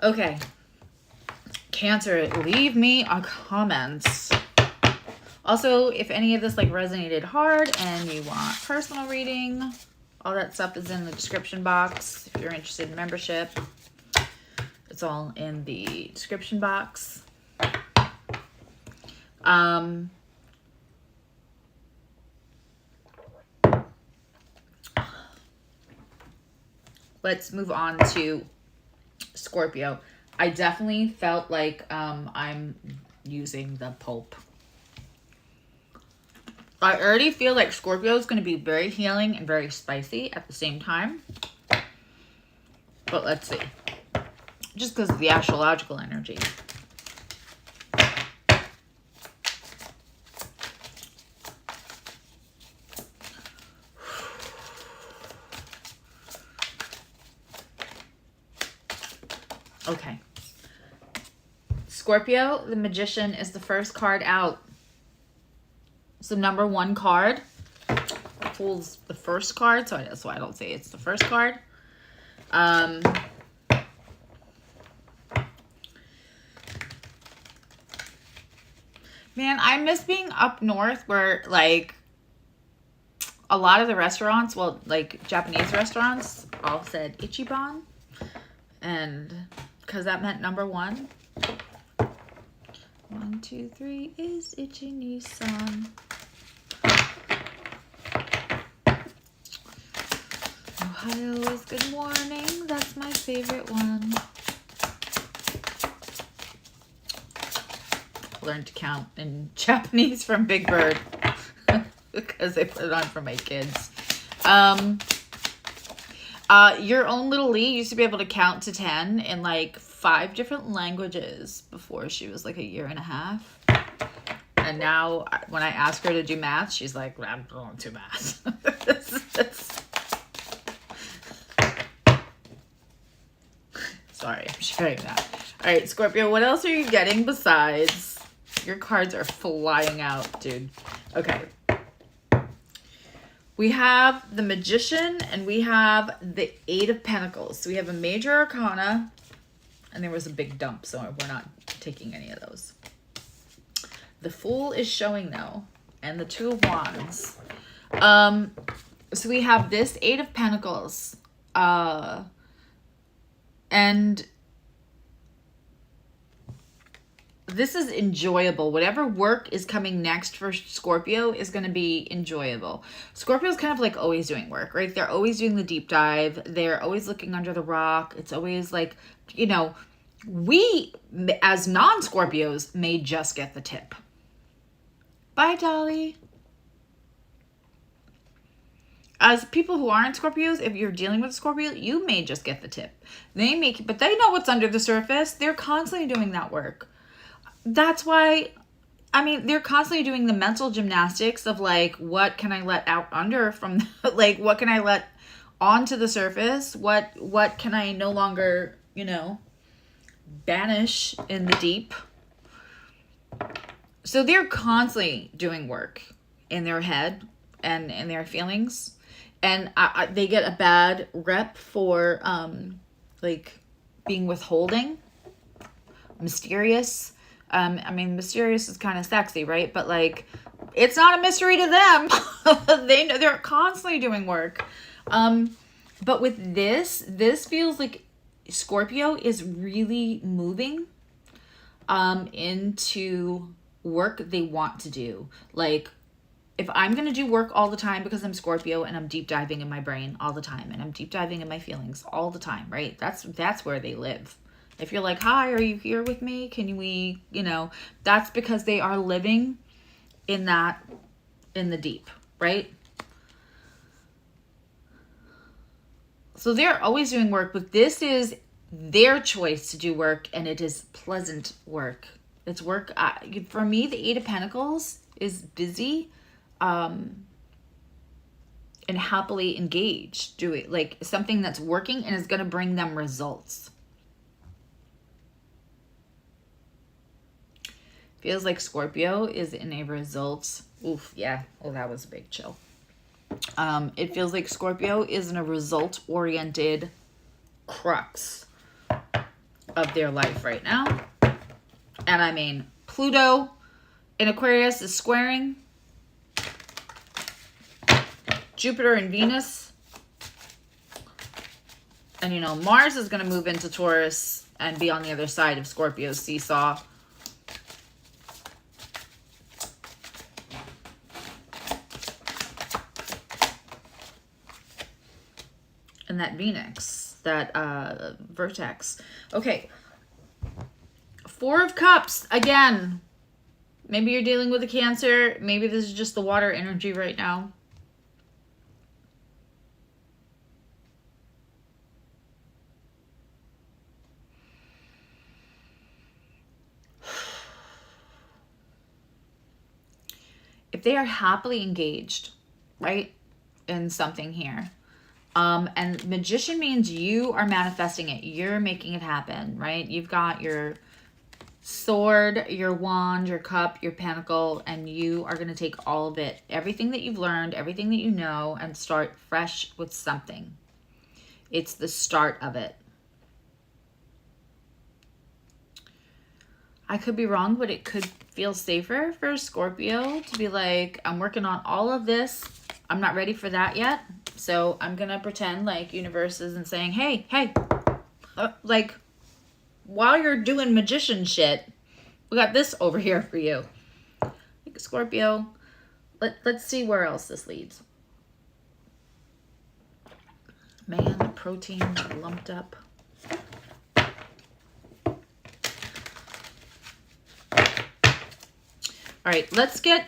Okay. Cancer, leave me a comment. Also, if any of this resonated hard and you want personal reading, all that stuff is in the description box. If you're interested in membership, it's all in the description box. Let's move on to Scorpio. I definitely felt like I'm using the Pope. I already feel like Scorpio is going to be very healing and very spicy at the same time. But let's see. Just because of the astrological energy. Okay. Scorpio, the Magician, is the first card out. It's the number one card. Pulls the first card, so that's why I don't say it's the first card. Man, I miss being up north where a lot of the restaurants, well, Japanese restaurants, all said Ichiban. And because that meant number one. 1, 2, 3 is Ichi-ni-san. Ohio is good morning. That's my favorite one. Learned to count in Japanese from Big Bird because I put it on for my kids. Your own little Lee used to be able to count to 10 in 5 different languages before she was 1.5 years. And now when I ask her to do math, she's like, I'm going to math. Sorry, I'm sharing that. All right, Scorpio, what else are you getting besides? Your cards are flying out, dude. Okay. We have the Magician and we have the Eight of Pentacles. So we have a major arcana and there was a big dump, so we're not taking any of those. The Fool is showing though, and the Two of Wands. So we have this Eight of Pentacles. And this is enjoyable. Whatever work is coming next for Scorpio is going to be enjoyable. Scorpio is kind of like always doing work, right? They're always doing the deep dive. They're always looking under the rock. It's always like, you know, we as non-Scorpios may just get the tip. Bye, Dolly. As people who aren't Scorpios, if you're dealing with a Scorpio, you may just get the tip. But they know what's under the surface. They're constantly doing that work. That's why, I mean, they're constantly doing the mental gymnastics of like, what can I let out under from, like, what can I let onto the surface? What can I no longer, you know, banish in the deep? So they're constantly doing work in their head and in their feelings. And they get a bad rep for, like, being withholding, mysterious. I mean, mysterious is kind of sexy, right? But like, it's not a mystery to them. They're constantly doing work. But with this feels like Scorpio is really moving into work they want to do. Like, if I'm going to do work all the time because I'm Scorpio and I'm deep diving in my brain all the time and I'm deep diving in my feelings all the time, right? That's where they live. If you're like, hi, are you here with me? Can we, you know, that's because they are living in the deep, right? So they're always doing work, but this is their choice to do work, and it is pleasant work. It's work. For me, the Eight of Pentacles is busy and happily engaged, doing like something that's working and is going to bring them results. Feels like Scorpio is in a results. Oof, yeah. Oh, that was a big chill. It feels like Scorpio is in a result-oriented crux of their life right now. And I mean, Pluto in Aquarius is squaring Jupiter and Venus. And, you know, Mars is going to move into Taurus and be on the other side of Scorpio's seesaw. And that Venus, that vertex. Okay. Four of Cups. Again, maybe you're dealing with a Cancer. Maybe this is just the water energy right now. If they are happily engaged, right, in something here, and Magician means you are manifesting it. You're making it happen, right? You've got your sword, your wand, your cup, your pentacle, and you are going to take all of it, everything that you've learned, everything that you know, and start fresh with something. It's the start of it. I could be wrong, but it could feel safer for Scorpio to be like, I'm working on all of this. I'm not ready for that yet. So I'm going to pretend like universe isn't saying, hey, like, while you're doing magician shit, we got this over here for you. Like, Scorpio, let's see where else this leads. Man, the protein lumped up. All right, let's get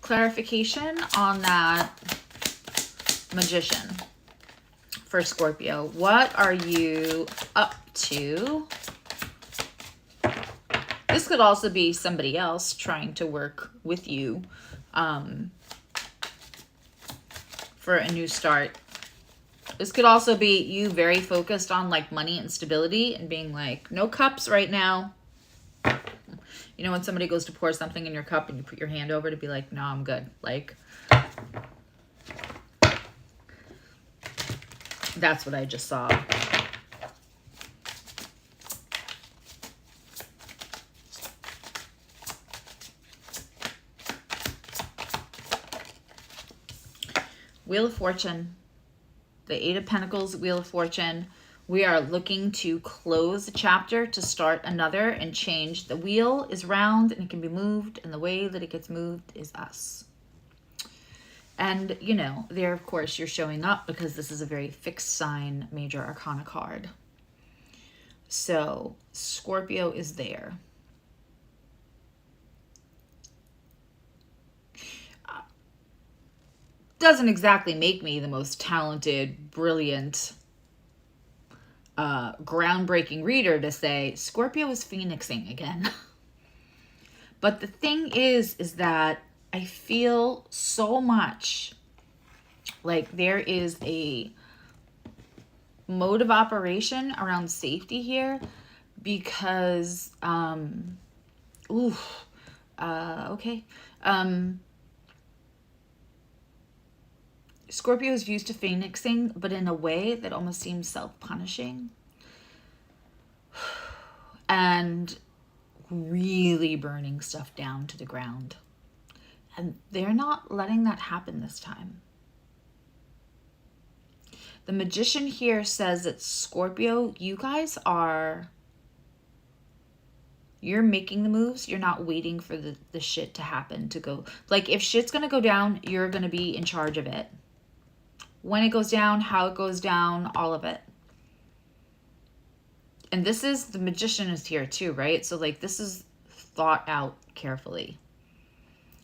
clarification on that Magician for Scorpio. What are you up to? This could also be somebody else trying to work with you for a new start. This could also be you very focused on like money and stability and being like, no cups right now. You know, when somebody goes to pour something in your cup and you put your hand over to be like, no, I'm good. Like, that's what I just saw. Wheel of Fortune. The Eight of Pentacles, Wheel of Fortune. We are looking to close a chapter to start another and change. The wheel is round and it can be moved, and the way that it gets moved is us. And, you know, there, of course, you're showing up because this is a very fixed sign major arcana card. So Scorpio is there. Doesn't exactly make me the most talented, brilliant, groundbreaking reader to say Scorpio is phoenixing again. But the thing is that I feel so much like there is a mode of operation around safety here because, okay. Scorpio is used to phoenixing, but in a way that almost seems self-punishing and really burning stuff down to the ground. And they're not letting that happen this time. The Magician here says that Scorpio, you guys are, you're making the moves. You're not waiting for the shit to happen to go. Like, if shit's going to go down, you're going to be in charge of it. When it goes down, how it goes down, all of it. And this is, the Magician is here too, right? So like this is thought out carefully.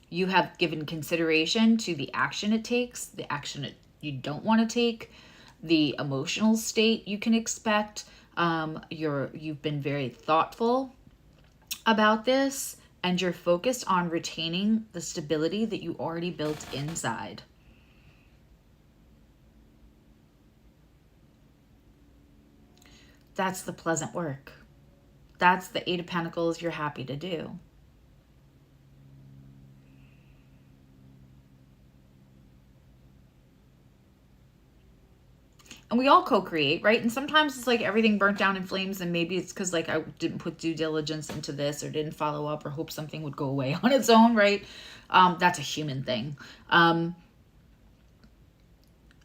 You have given consideration to the action it takes, the action you don't want to take, the emotional state you can expect. You've been very thoughtful about this, and you're focused on retaining the stability that you already built inside. That's the pleasant work. That's the Eight of Pentacles you're happy to do. And we all co-create, right? And sometimes it's like everything burnt down in flames, and maybe it's because like I didn't put due diligence into this or didn't follow up or hope something would go away on its own, right? That's a human thing.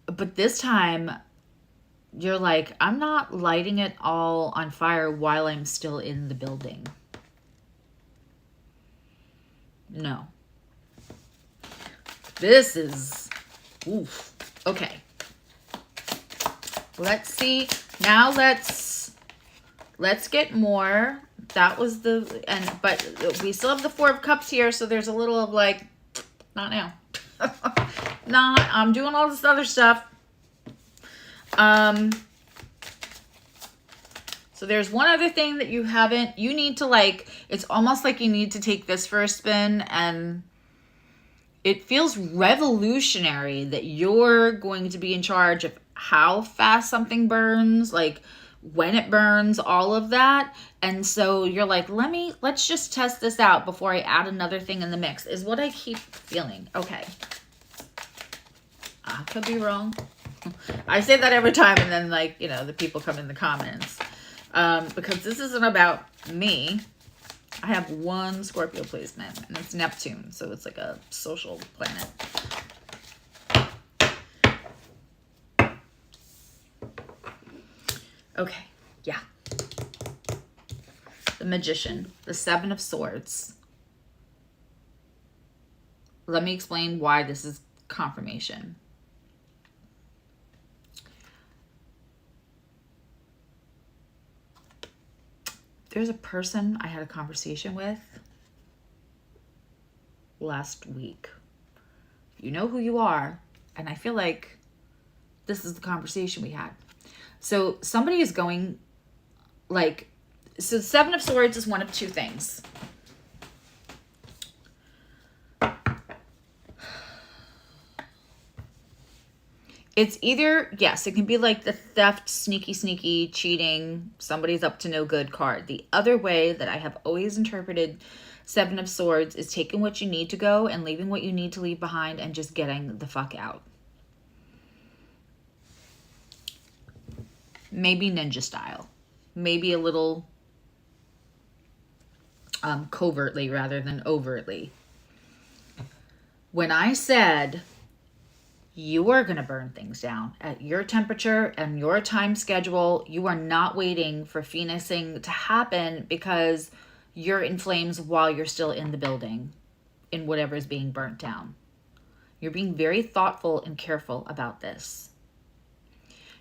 But this time, you're like, I'm not lighting it all on fire while I'm still in the building. No. This is, oof. Okay. Let's see. Now let's get more. That was but we still have the Four of Cups here, so there's a little of like, not now. I'm doing all this other stuff. So there's one other thing that you need to like, it's almost like you need to take this for a spin, and it feels revolutionary that you're going to be in charge of how fast something burns, like when it burns, all of that. And so you're like, let's just test this out before I add another thing in the mix, is what I keep feeling. Okay. I could be wrong. I say that every time, and then like, the people come in the comments. Because this isn't about me. I have one Scorpio placement, and it's Neptune, so it's like a social planet. Okay, yeah. The Magician, the Seven of Swords. Let me explain why this is confirmation. There's a person I had a conversation with last week. You know who you are, and I feel like this is the conversation we had. So somebody is going, like, so the Seven of Swords is one of two things. It's either, yes, it can be like the theft, sneaky, cheating, somebody's up to no good card. The other way that I have always interpreted Seven of Swords is taking what you need to go and leaving what you need to leave behind and just getting the fuck out. Maybe ninja style. Maybe a little covertly rather than overtly. When I said You are going to burn things down at your temperature and your time schedule. You are not waiting for phoenixing to happen because you're in flames while you're still in the building in whatever is being burnt down. You're being very thoughtful and careful about this.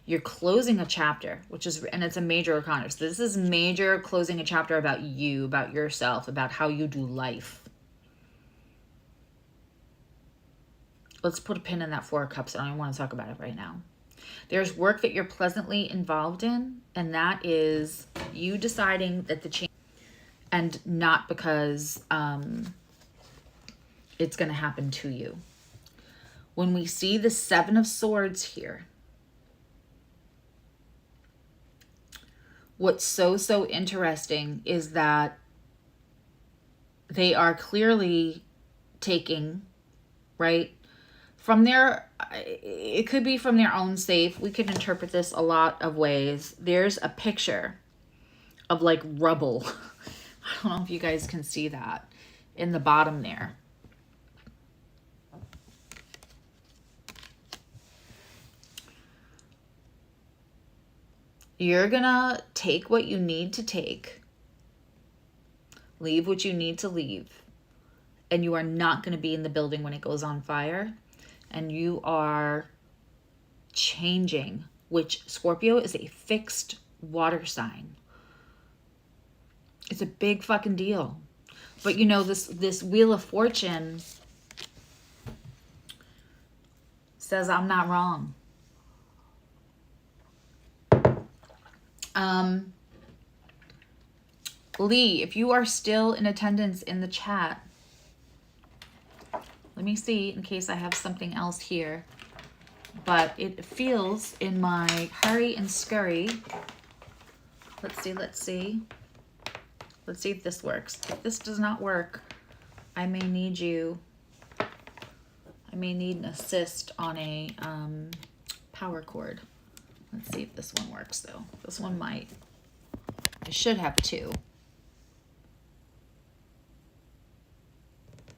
You're closing a chapter, and it's a major arcana. So this is major, closing a chapter about you, about yourself, about how you do life. Let's put a pin in that Four of Cups. I don't even want to talk about it right now. There's work that you're pleasantly involved in, and that is you deciding that the change, and not because it's going to happen to you. When we see the Seven of Swords here, what's so interesting is that they are clearly taking, right, from their, it could be from their own safe. We can interpret this a lot of ways. There's a picture of like rubble. I don't know if you guys can see that in the bottom there. You're gonna take what you need to take, leave what you need to leave, and you are not gonna be in the building when it goes on fire. And you are changing, which Scorpio is a fixed water sign. It's a big fucking deal. But you know, this Wheel of Fortune says I'm not wrong. Lee, if you are still in attendance in the chat, let me see in case I have something else here. But it feels in my hurry and scurry. Let's see. Let's see if this works. If this does not work, I may need you. I may need an assist on a power cord. Let's see if this one works though. This one might. I should have two.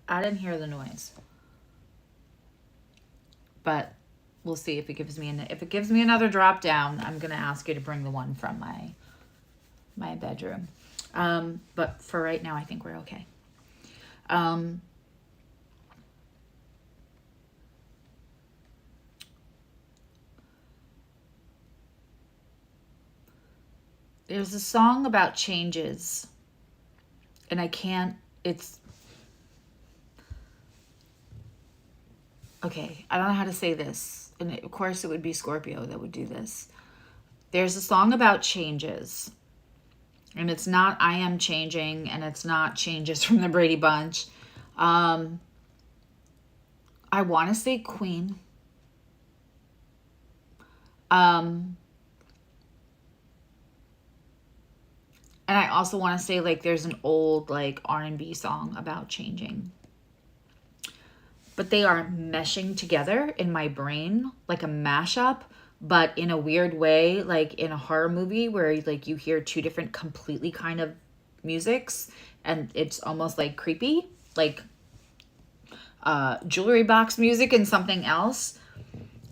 I didn't hear the noise. But we'll see if it gives me if it gives me another drop down. I'm gonna ask you to bring the one from my bedroom. But for right now, I think we're okay. There's a song about changes, and I can't. Okay, I don't know how to say this. And of course it would be Scorpio that would do this. There's a song about changes. And it's not I Am Changing, and it's not Changes from the Brady Bunch. I want to say Queen. And I also want to say like there's an old like R&B song about changing. But they are meshing together in my brain like a mashup, but in a weird way, like in a horror movie where like you hear two different completely kind of musics and it's almost like creepy, like jewelry box music and something else.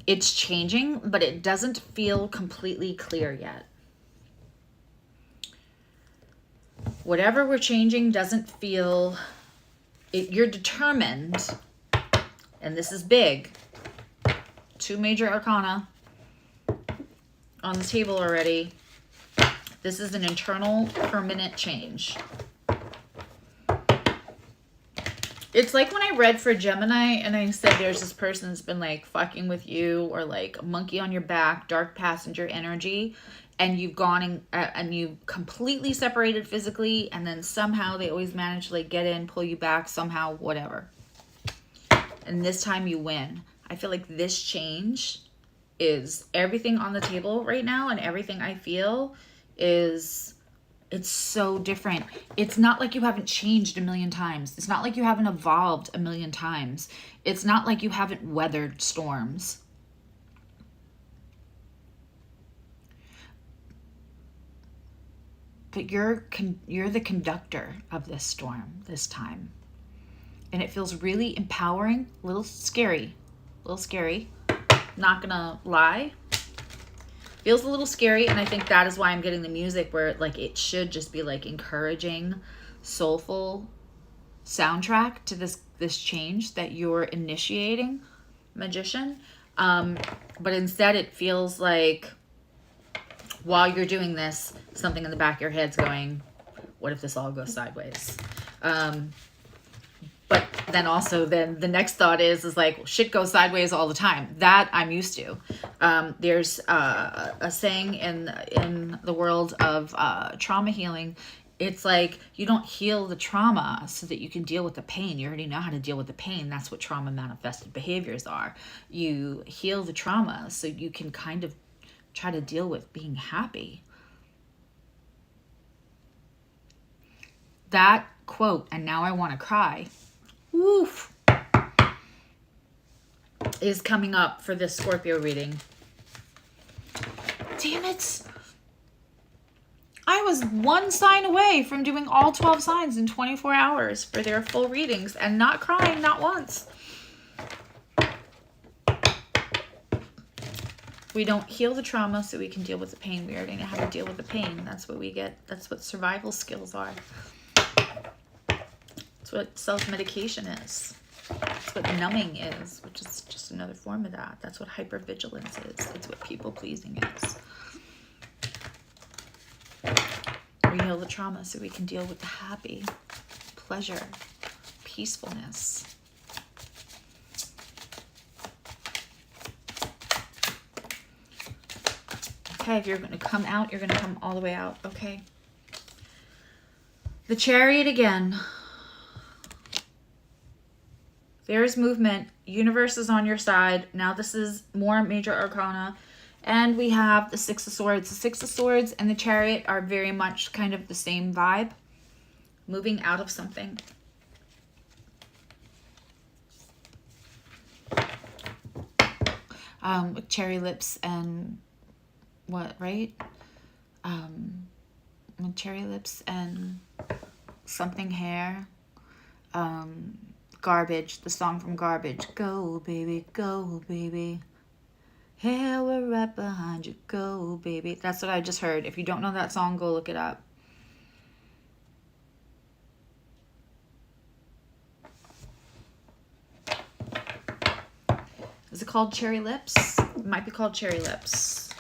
It's changing, but it doesn't feel completely clear yet. Whatever we're changing doesn't feel it. You're determined. And this is big. Two major arcana on the table already. This is an internal permanent change. It's like when I read for Gemini and I said there's this person that's been like fucking with you, or like a monkey on your back, dark passenger energy, and you've gone and you've completely separated physically, and then somehow they always manage to like get in, pull you back somehow, whatever. And this time you win. I feel like this change is everything on the table right now, and everything I feel is, it's so different. It's not like you haven't changed a million times. It's not like you haven't evolved a million times. It's not like you haven't weathered storms. But you're the conductor of this storm this time. And it feels really empowering, a little scary, Not gonna lie. Feels a little scary, and I think that is why I'm getting the music where like it should just be like encouraging, soulful soundtrack to this change that you're initiating, Magician. But instead it feels like while you're doing this, something in the back of your head's going, what if this all goes sideways? But then also then the next thought is like, well, shit goes sideways all the time. That I'm used to. There's a saying in the world of trauma healing. It's like you don't heal the trauma so that you can deal with the pain. You already know how to deal with the pain. That's what trauma manifested behaviors are. You heal the trauma so you can kind of try to deal with being happy. That quote, and now I want to cry, woof, is coming up for this Scorpio reading. Damn it. I was one sign away from doing all 12 signs in 24 hours for their full readings and not crying, not once. We don't heal the trauma so we can deal with the pain. We already know how to deal with the pain. That's what we get. That's what survival skills are. That's what self-medication is. That's what numbing is, which is just another form of that. That's what hypervigilance is. That's what people-pleasing is. We heal the trauma so we can deal with the happy, pleasure, peacefulness. Okay, if you're going to come out, you're going to come all the way out. Okay. The Chariot again. There's movement. Universe is on your side. Now this is more major arcana. And we have the Six of Swords. The Six of Swords and the Chariot are very much kind of the same vibe. Moving out of something. With cherry lips and what, right? With cherry lips and something hair. Garbage, the song from Garbage. Go, baby, go, baby. Hey, we're right behind you. Go, baby. That's what I just heard. If you don't know that song, go look it up. Is it called Cherry Lips? It might be called Cherry Lips.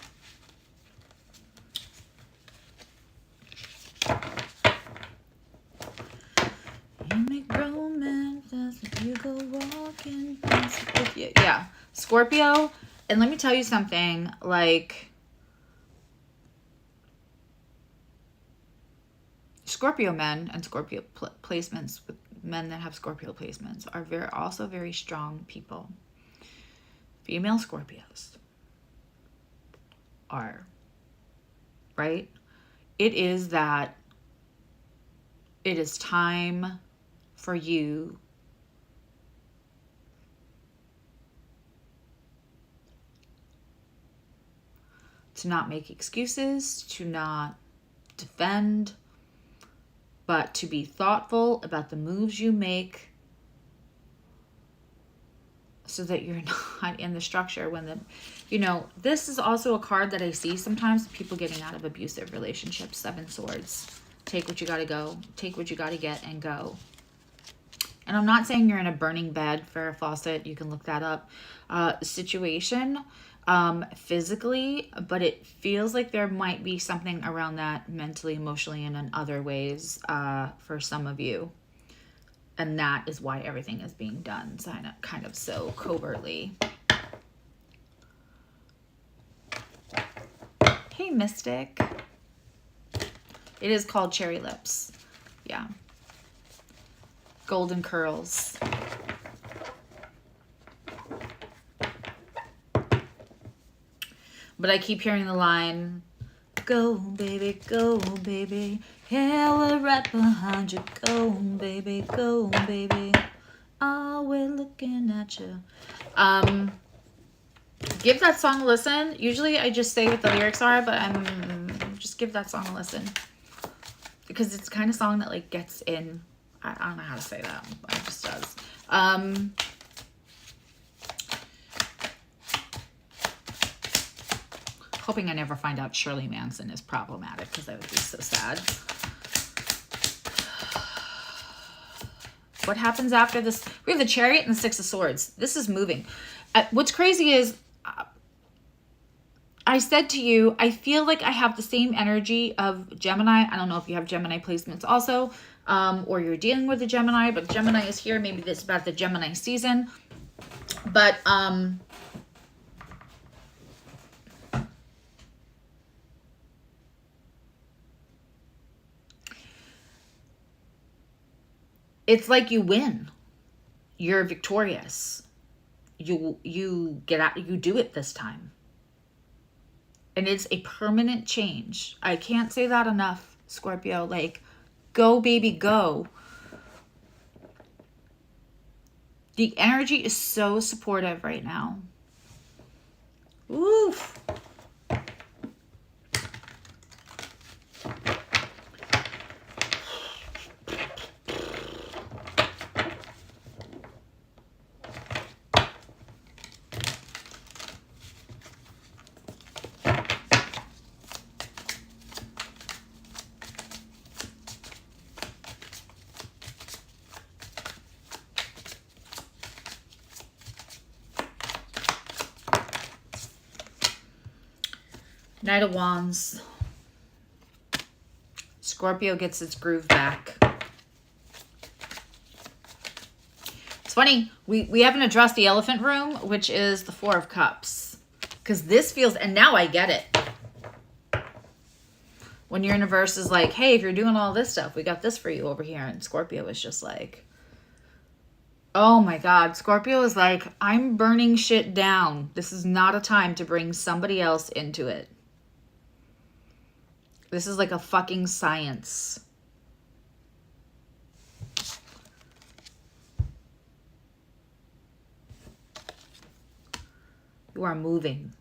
You make romance as you go walking with you. Yeah, Scorpio. And let me tell you something, like, Scorpio men and Scorpio placements with men that have Scorpio placements are also very strong people. Female Scorpios are, right? It is time for you to not make excuses, to not defend, but to be thoughtful about the moves you make so that you're not in the structure when the, you know, this is also a card that I see sometimes, people getting out of abusive relationships. Seven Swords. Take what you gotta go. Take what you gotta get and go. And I'm not saying you're in a burning bed for a faucet. You can look that up. Situation. Physically, but it feels like there might be something around that mentally, emotionally, and in other ways for some of you. And that is why everything is being done kind of so covertly. Hey, Mystic. It is called Cherry Lips. Yeah. Golden curls. But I keep hearing the line, go, baby, go, baby. Yeah, we're right behind you. Go, baby, go, baby. Oh, we're looking at you. Give that song a listen. Usually I just say what the lyrics are, but just give that song a listen. Because it's the kind of song that like gets in. I don't know how to say that, but it just does. Hoping I never find out Shirley Manson is problematic, because that would be so sad. What happens after this? We have the Chariot and the Six of Swords. This is moving. What's crazy is I said to you, I feel like I have the same energy of Gemini. I don't know if you have Gemini placements also, or you're dealing with a Gemini, but Gemini is here. Maybe this is about the Gemini season. But it's like you win. You're victorious. You get out, you do it this time. And it's a permanent change. I can't say that enough, Scorpio. Like, go, baby, go. The energy is so supportive right now. Oof. Knight of Wands. Scorpio gets its groove back. It's funny, we haven't addressed the elephant room, which is the Four of Cups. Because this feels, and now I get it. When your universe is like, hey, if you're doing all this stuff, we got this for you over here. And Scorpio is just like, oh my God. Scorpio is like, I'm burning shit down. This is not a time to bring somebody else into it. This is like a fucking science. You are moving.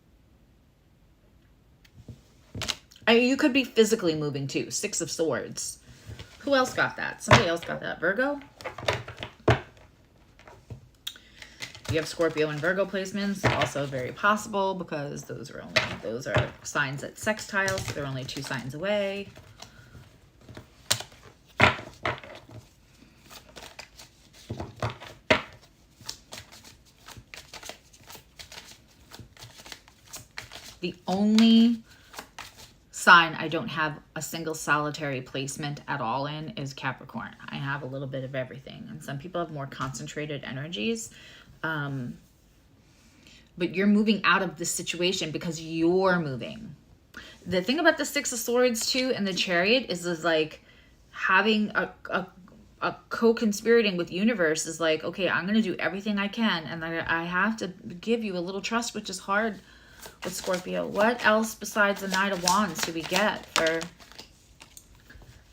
You could be physically moving too. Six of Swords. Who else got that? Somebody else got that. Virgo? You have Scorpio and Virgo placements, also very possible because those are signs at sextiles, so they're only 2 signs away. The only sign I don't have a single solitary placement at all in is Capricorn. I have a little bit of everything, and some people have more concentrated energies. But you're moving out of this situation because you're moving. The thing about the Six of Swords too and the Chariot is like having a co-conspirating with universe is like, okay, I'm going to do everything I can. And I have to give you a little trust, which is hard with Scorpio. What else besides the Knight of Wands do we get for...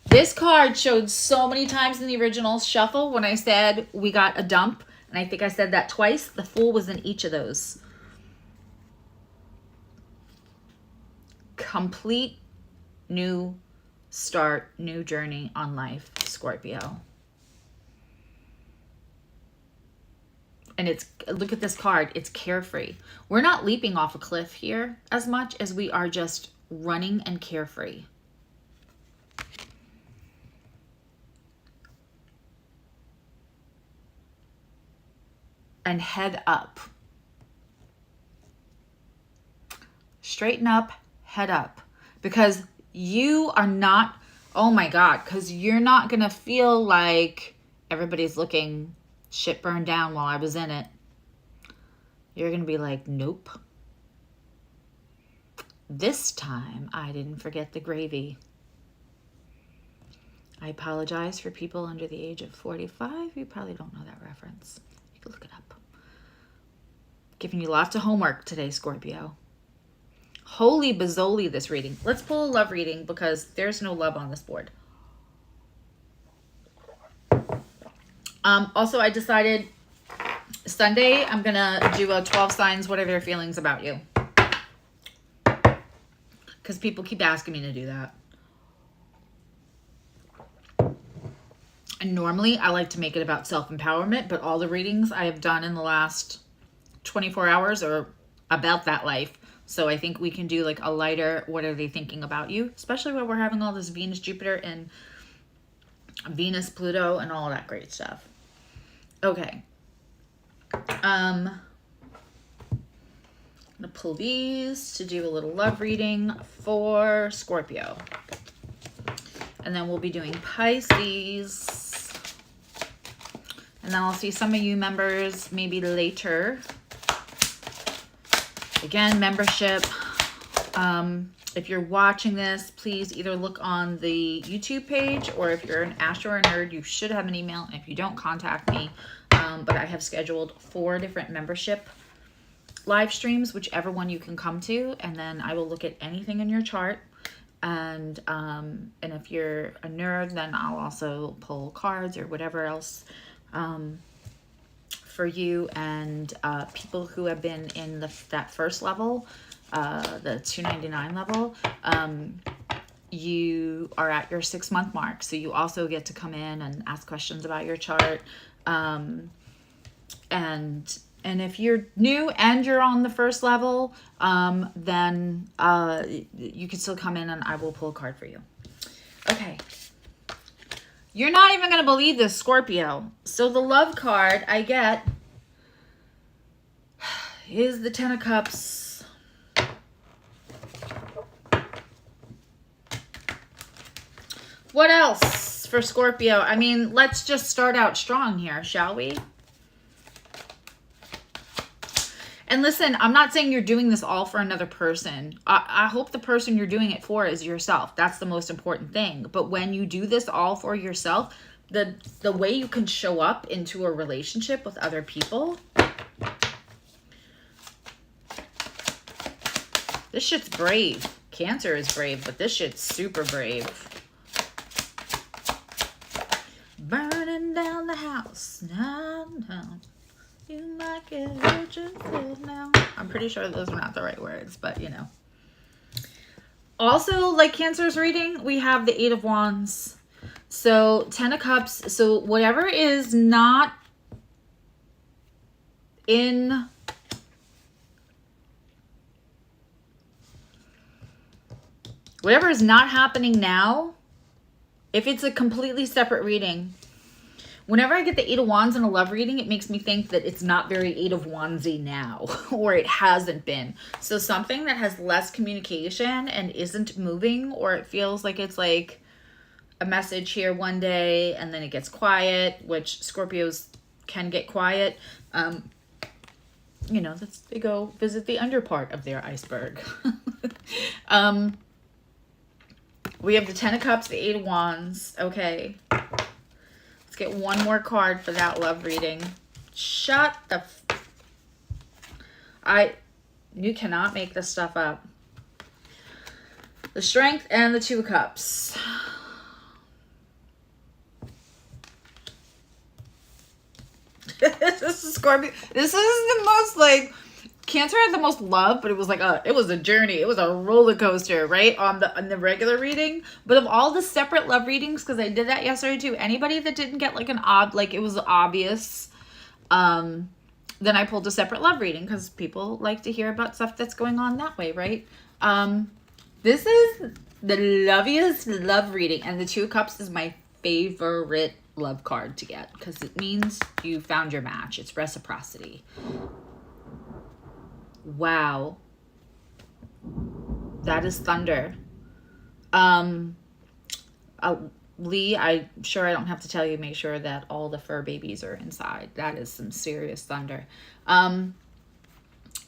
This card showed so many times in the original shuffle when I said we got a dump. And I think I said that twice. The Fool was in each of those. Complete new start, new journey on life, Scorpio. And it's, look at this card, it's carefree. We're not leaping off a cliff here as much as we are just running and carefree. And head up. Straighten up, head up. Because you are not, oh my God, because you're not going to feel like everybody's looking shit burned down while I was in it. You're going to be like, nope. This time, I didn't forget the gravy. I apologize for people under the age of 45. You probably don't know that reference. You can look it up. Giving you lots of homework today, Scorpio. Holy bazoli, this reading. Let's pull a love reading because there's no love on this board. Also, I decided Sunday I'm going to do a 12 signs, what are their feelings about you? Because people keep asking me to do that. And normally I like to make it about self-empowerment, but all the readings I have done in the last 24 hours are about that life. So I think we can do like a lighter, what are they thinking about you? Especially when we're having all this Venus, Jupiter, and Venus, Pluto, and all that great stuff. Okay. I'm gonna pull these to do a little love reading for Scorpio. And then we'll be doing Pisces. And then I'll see some of you members maybe later. Again, membership. If you're watching this, please either look on the YouTube page, or if you're an Astro or nerd, you should have an email. And if you don't, contact me. But I have scheduled 4 different membership live streams, whichever one you can come to, and then I will look at anything in your chart. And if you're a nerd, then I'll also pull cards or whatever else for you. And people who have been in that first level, the $2.99 level, you are at your 6-month mark, so you also get to come in and ask questions about your chart. And if you're new and you're on the first level, then you can still come in and I will pull a card for you. Okay. You're not even going to believe this, Scorpio. So the love card I get is the 10 of Cups. What else for Scorpio? I mean, let's just start out strong here, shall we? And listen, I'm not saying you're doing this all for another person. I hope the person you're doing it for is yourself. That's the most important thing. But when you do this all for yourself, the way you can show up into a relationship with other people, this shit's brave. Cancer is brave, but this shit's super brave. Burning down the house. No, no. You might get hurt yourself now. I'm pretty sure those are not the right words, but you know. Also, like Cancer's reading, we have the 8 of Wands. So 10 of Cups. So whatever is not in... Whatever is not happening now, if it's a completely separate reading... Whenever I get the 8 of Wands in a love reading, it makes me think that it's not very 8 of Wandsy now, or it hasn't been. So something that has less communication and isn't moving, or it feels like it's like a message here one day and then it gets quiet, which Scorpios can get quiet. You know, they go visit the under part of their iceberg. We have the 10 of Cups, the 8 of Wands. Okay. Let's get one more card for that love reading. Shut the... You cannot make this stuff up. The Strength and the 2 of Cups. This is Scorpio. This is the most like... Cancer had the most love, but it was like it was a journey. It was a roller coaster, right? On the regular reading. But of all the separate love readings, because I did that yesterday too, anybody that didn't get like it was obvious, then I pulled a separate love reading because people like to hear about stuff that's going on that way, right? This is the loveliest love reading, and the 2 of Cups is my favorite love card to get because it means you found your match. It's reciprocity. Wow. That is thunder. Lee, I'm sure I don't have to tell you, make sure that all the fur babies are inside. That is some serious thunder.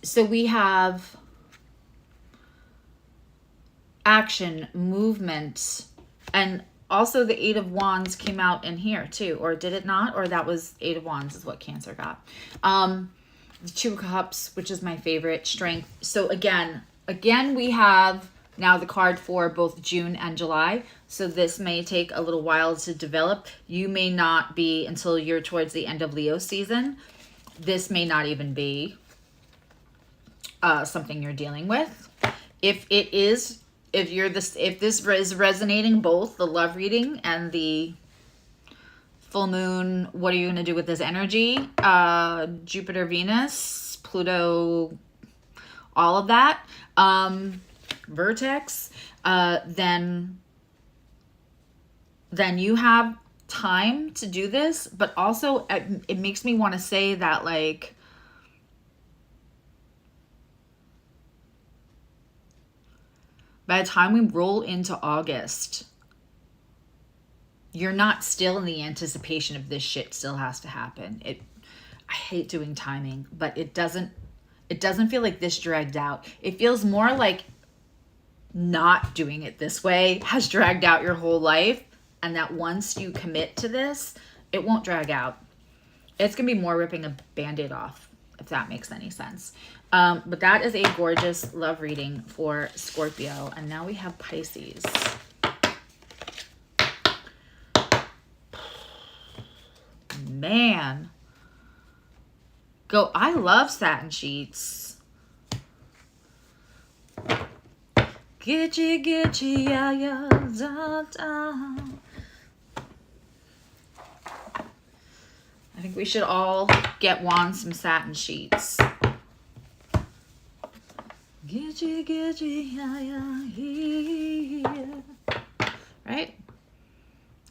So we have action, movement, and also the 8 of Wands came out in here too, or did it not? Or that was 8 of Wands is what Cancer got. The 2 of Cups, which is my favorite, Strength. So again, we have now the card for both June and July. So this may take a little while to develop. You may not be until you're towards the end of Leo season. This may not even be something you're dealing with. If this is resonating, both the love reading and the full moon, what are you going to do with this energy? Jupiter, Venus, Pluto, all of that. vertex, then you have time to do this. But also it makes me want to say that, like, by the time we roll into August, you're not still in the anticipation of this shit still has to happen. I hate doing timing, but it doesn't feel like this dragged out. It feels more like not doing it this way has dragged out your whole life, and that once you commit to this, it won't drag out. It's gonna be more ripping a band-aid off, if that makes any sense. But that is a gorgeous love reading for Scorpio. And now we have Pisces. Man. I love satin sheets. Gitchy, yeah, yeah, da, da. I think we should all get Juan some satin sheets. Gitchy, yeah, yeah. Right?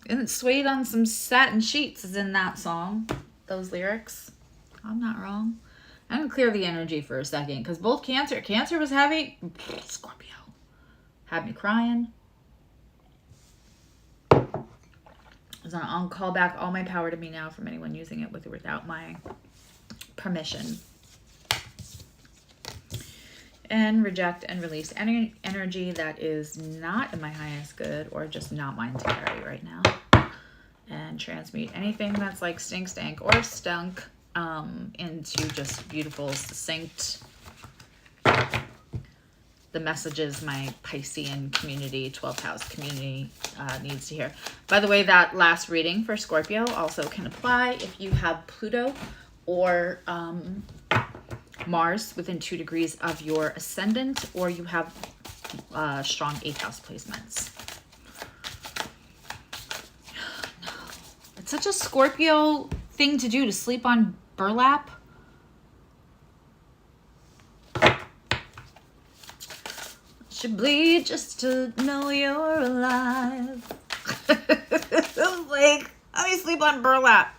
And Suede on some satin sheets is in that song. Those lyrics. I'm not wrong. I'm going to clear the energy for a second, because both Cancer was heavy. Scorpio had me crying. I'll call back all my power to me now from anyone using it with or without my permission. And reject and release any energy that is not in my highest good or just not mine to carry right now. And transmute anything that's like stink, stank, or stunk into just beautiful, succinct, the messages my Piscean community, 12th house community needs to hear. By the way, that last reading for Scorpio also can apply if you have Pluto or Mars within 2 degrees of your ascendant, or you have strong 8th house placements. No. It's such a Scorpio thing to do, to sleep on burlap. Should bleed just to know you're alive. Like, let me sleep on burlap.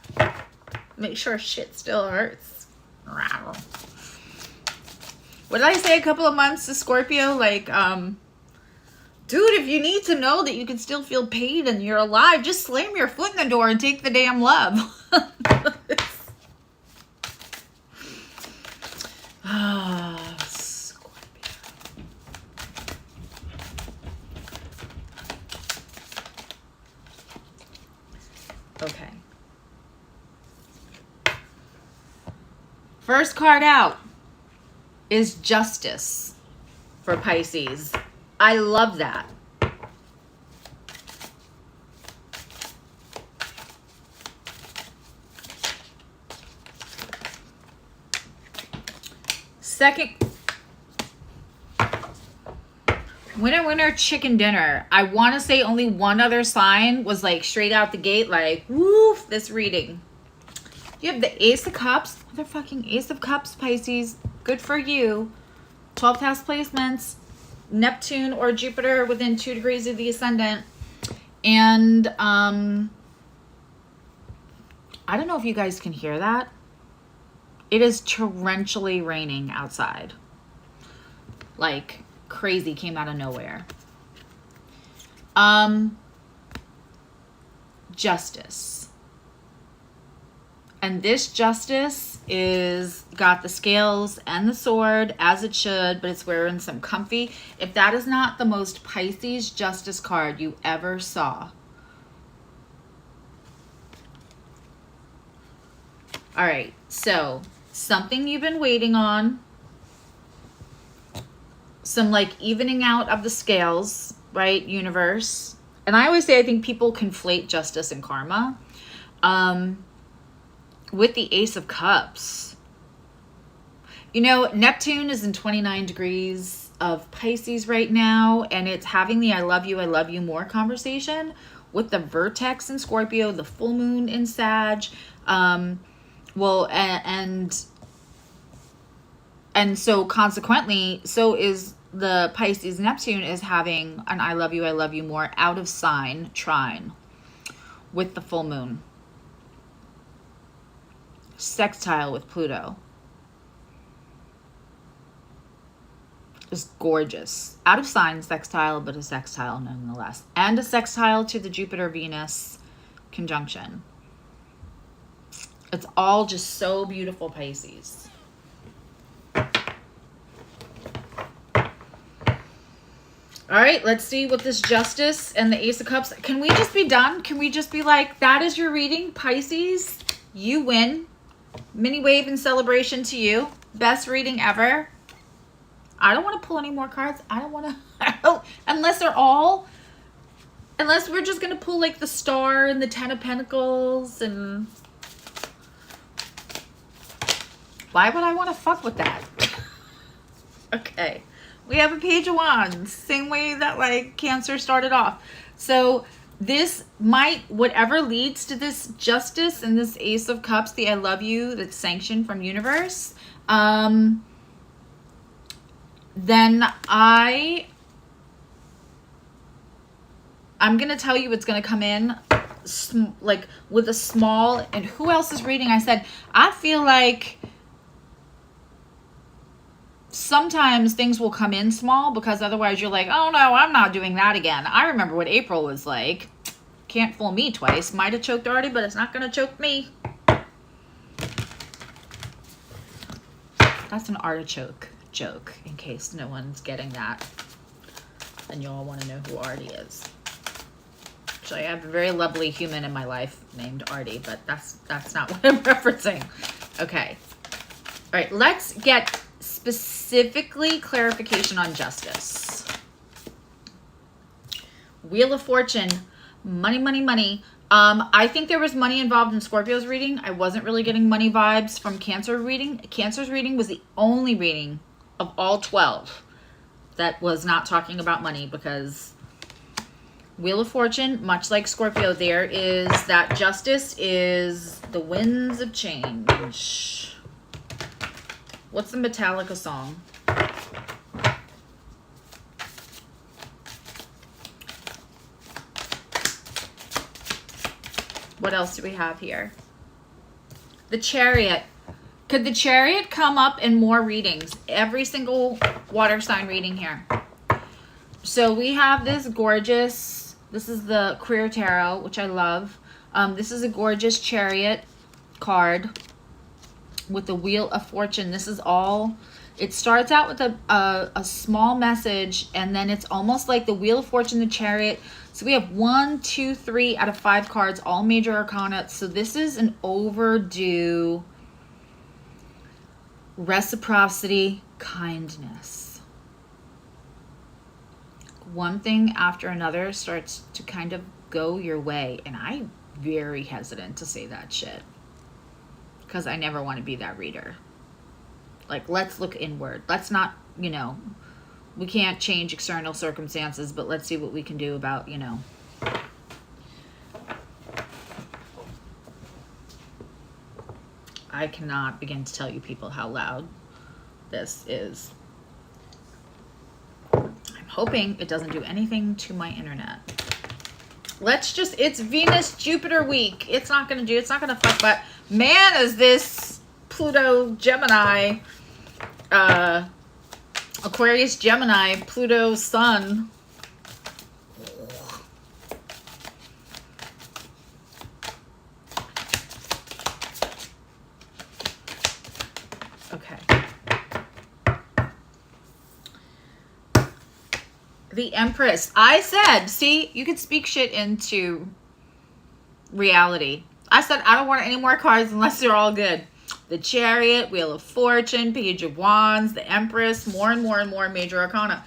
Make sure shit still hurts. What did I say a couple of months to Scorpio? Like, dude, if you need to know that you can still feel pain and you're alive, just slam your foot in the door and take the damn love. Scorpio. Okay. First card out is Justice for Pisces. I love that. Second, winner, chicken dinner. I want to say only one other sign was like straight out the gate, like, woof, this reading. You have the Ace of Cups. Motherfucking Ace of Cups, Pisces. Good for you. 12th house placements. Neptune or Jupiter within 2 degrees of the ascendant. And I don't know if you guys can hear that. It is torrentially raining outside. Like crazy, came out of nowhere. Justice. And this Justice is got the scales and the sword as it should, but it's wearing some comfy. If that is not the most Pisces Justice card you ever saw. All right, so something you've been waiting on. Some like evening out of the scales, right, universe? And I always say I think people conflate justice and karma. With the Ace of Cups. You know, Neptune is in 29 degrees of Pisces right now, and it's having the I love you more conversation with the vertex in Scorpio, the full moon in Sag. And so consequently, so is the Pisces Neptune is having an I love you more out of sign trine with the full moon. Sextile with Pluto. Is gorgeous. Out of sign sextile, but a sextile nonetheless. And a sextile to the Jupiter-Venus conjunction. It's all just so beautiful, Pisces. All right, let's see what this Justice and the Ace of Cups. Can we just be done? Can we just be like, that is your reading, Pisces? You win. Mini wave and celebration to you. Best reading ever. I don't want to pull any more cards. I don't want to, unless we're just going to pull like the Star and the Ten of Pentacles. And why would I want to fuck with that? Okay. We have a Page of Wands. Same way that like Cancer started off. So this might, whatever leads to this Justice and this Ace of Cups, the I love you that's sanctioned from universe, then I'm going to tell you it's going to come in like with a small, and who else is reading? I said, I feel like sometimes things will come in small because otherwise you're like, oh no, I'm not doing that again. I remember what April was like. Can't fool me twice. Might have choked already, but it's not going to choke me. That's an artichoke joke, in case no one's getting that. And you all want to know who Artie is. Actually, I have a very lovely human in my life named Artie, but that's not what I'm referencing. Okay. All right, let's get specifically clarification on Justice. Wheel of Fortune, money, money, money. I think there was money involved in Scorpio's reading. I wasn't really getting money vibes from Cancer reading. Cancer's reading was the only reading of all 12 that was not talking about money, because Wheel of Fortune, much like Scorpio, there is that Justice is the winds of change. What's the Metallica song? What else do we have here? The Chariot. Could the Chariot come up in more readings? Every single water sign reading here. So we have this gorgeous, this is the Queer Tarot, which I love. This is a gorgeous Chariot card with the Wheel of Fortune. This is all, it starts out with a small message, and then it's almost like the Wheel of Fortune, the Chariot. So we have 1, 2, 3 out of 5 cards, all major arcana. So this is an overdue reciprocity, kindness. One thing after another starts to kind of go your way. And I'm very hesitant to say that shit, because I never want to be that reader. Like, let's look inward. Let's not, you know, we can't change external circumstances, but let's see what we can do about, you know. I cannot begin to tell you people how loud this is. I'm hoping it doesn't do anything to my internet. Let's just, it's Venus Jupiter week. It's not going to fuck, but man, is this Pluto Gemini, Aquarius Gemini, Pluto Sun. Okay. The Empress. I said, see, you can speak shit into reality. I said, I don't want any more cards unless they're all good. The Chariot, Wheel of Fortune, Page of Wands, the Empress, more and more and more major arcana.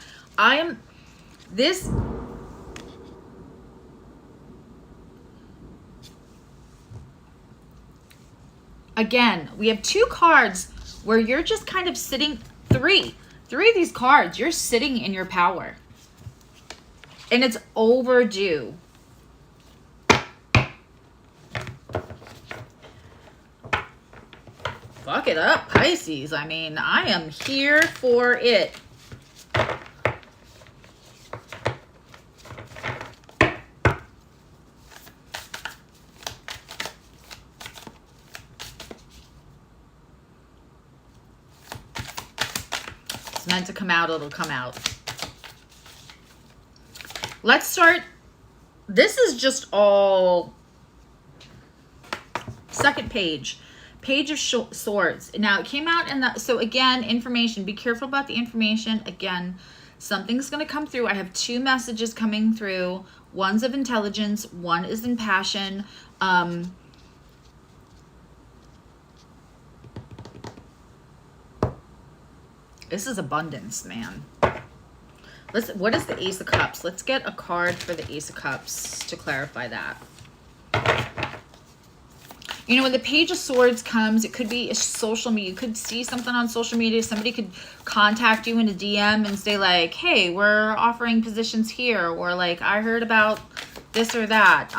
Again, we have 2 cards where you're just kind of sitting, 3 of these cards, you're sitting in your power. And it's overdue. Fuck it up, Pisces. I mean, I am here for it. meant to come out, it'll come out. Let's start. This is just all second page. Page of Swords. Now, it came out in the... So, again, information. Be careful about the information. Again, something's going to come through. I have 2 messages coming through. One's of intelligence. One is in passion. This is abundance, man. What is the Ace of Cups? Let's get a card for the Ace of Cups to clarify that. You know, when the Page of Swords comes, it could be a social media. You could see something on social media. Somebody could contact you in a DM and say like, hey, we're offering positions here. Or like, I heard about this or that.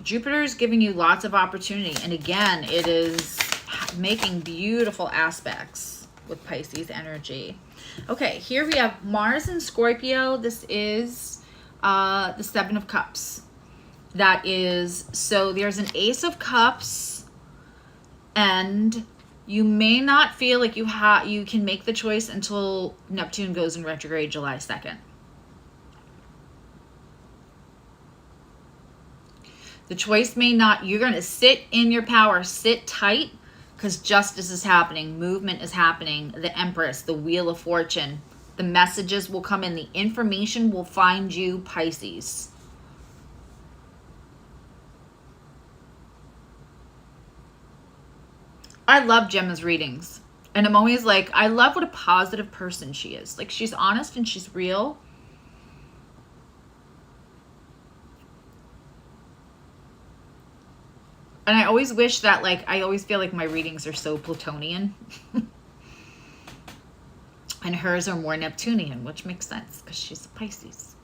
Jupiter is giving you lots of opportunity. And again, it is making beautiful aspects with Pisces energy. Okay, here we have Mars and Scorpio. This is the 7 of Cups. That is, so there's an Ace of Cups, and you may not feel like you can make the choice until Neptune goes in retrograde July 2nd. The choice may not, you're going to sit in your power, sit tight, because justice is happening, movement is happening, the Empress, the Wheel of Fortune, the messages will come in, the information will find you, Pisces. I love Gemma's readings. And I'm always like, I love what a positive person she is. Like, she's honest and she's real. And I always wish that, like, I always feel like my readings are so Plutonian. And hers are more Neptunian, which makes sense because she's a Pisces.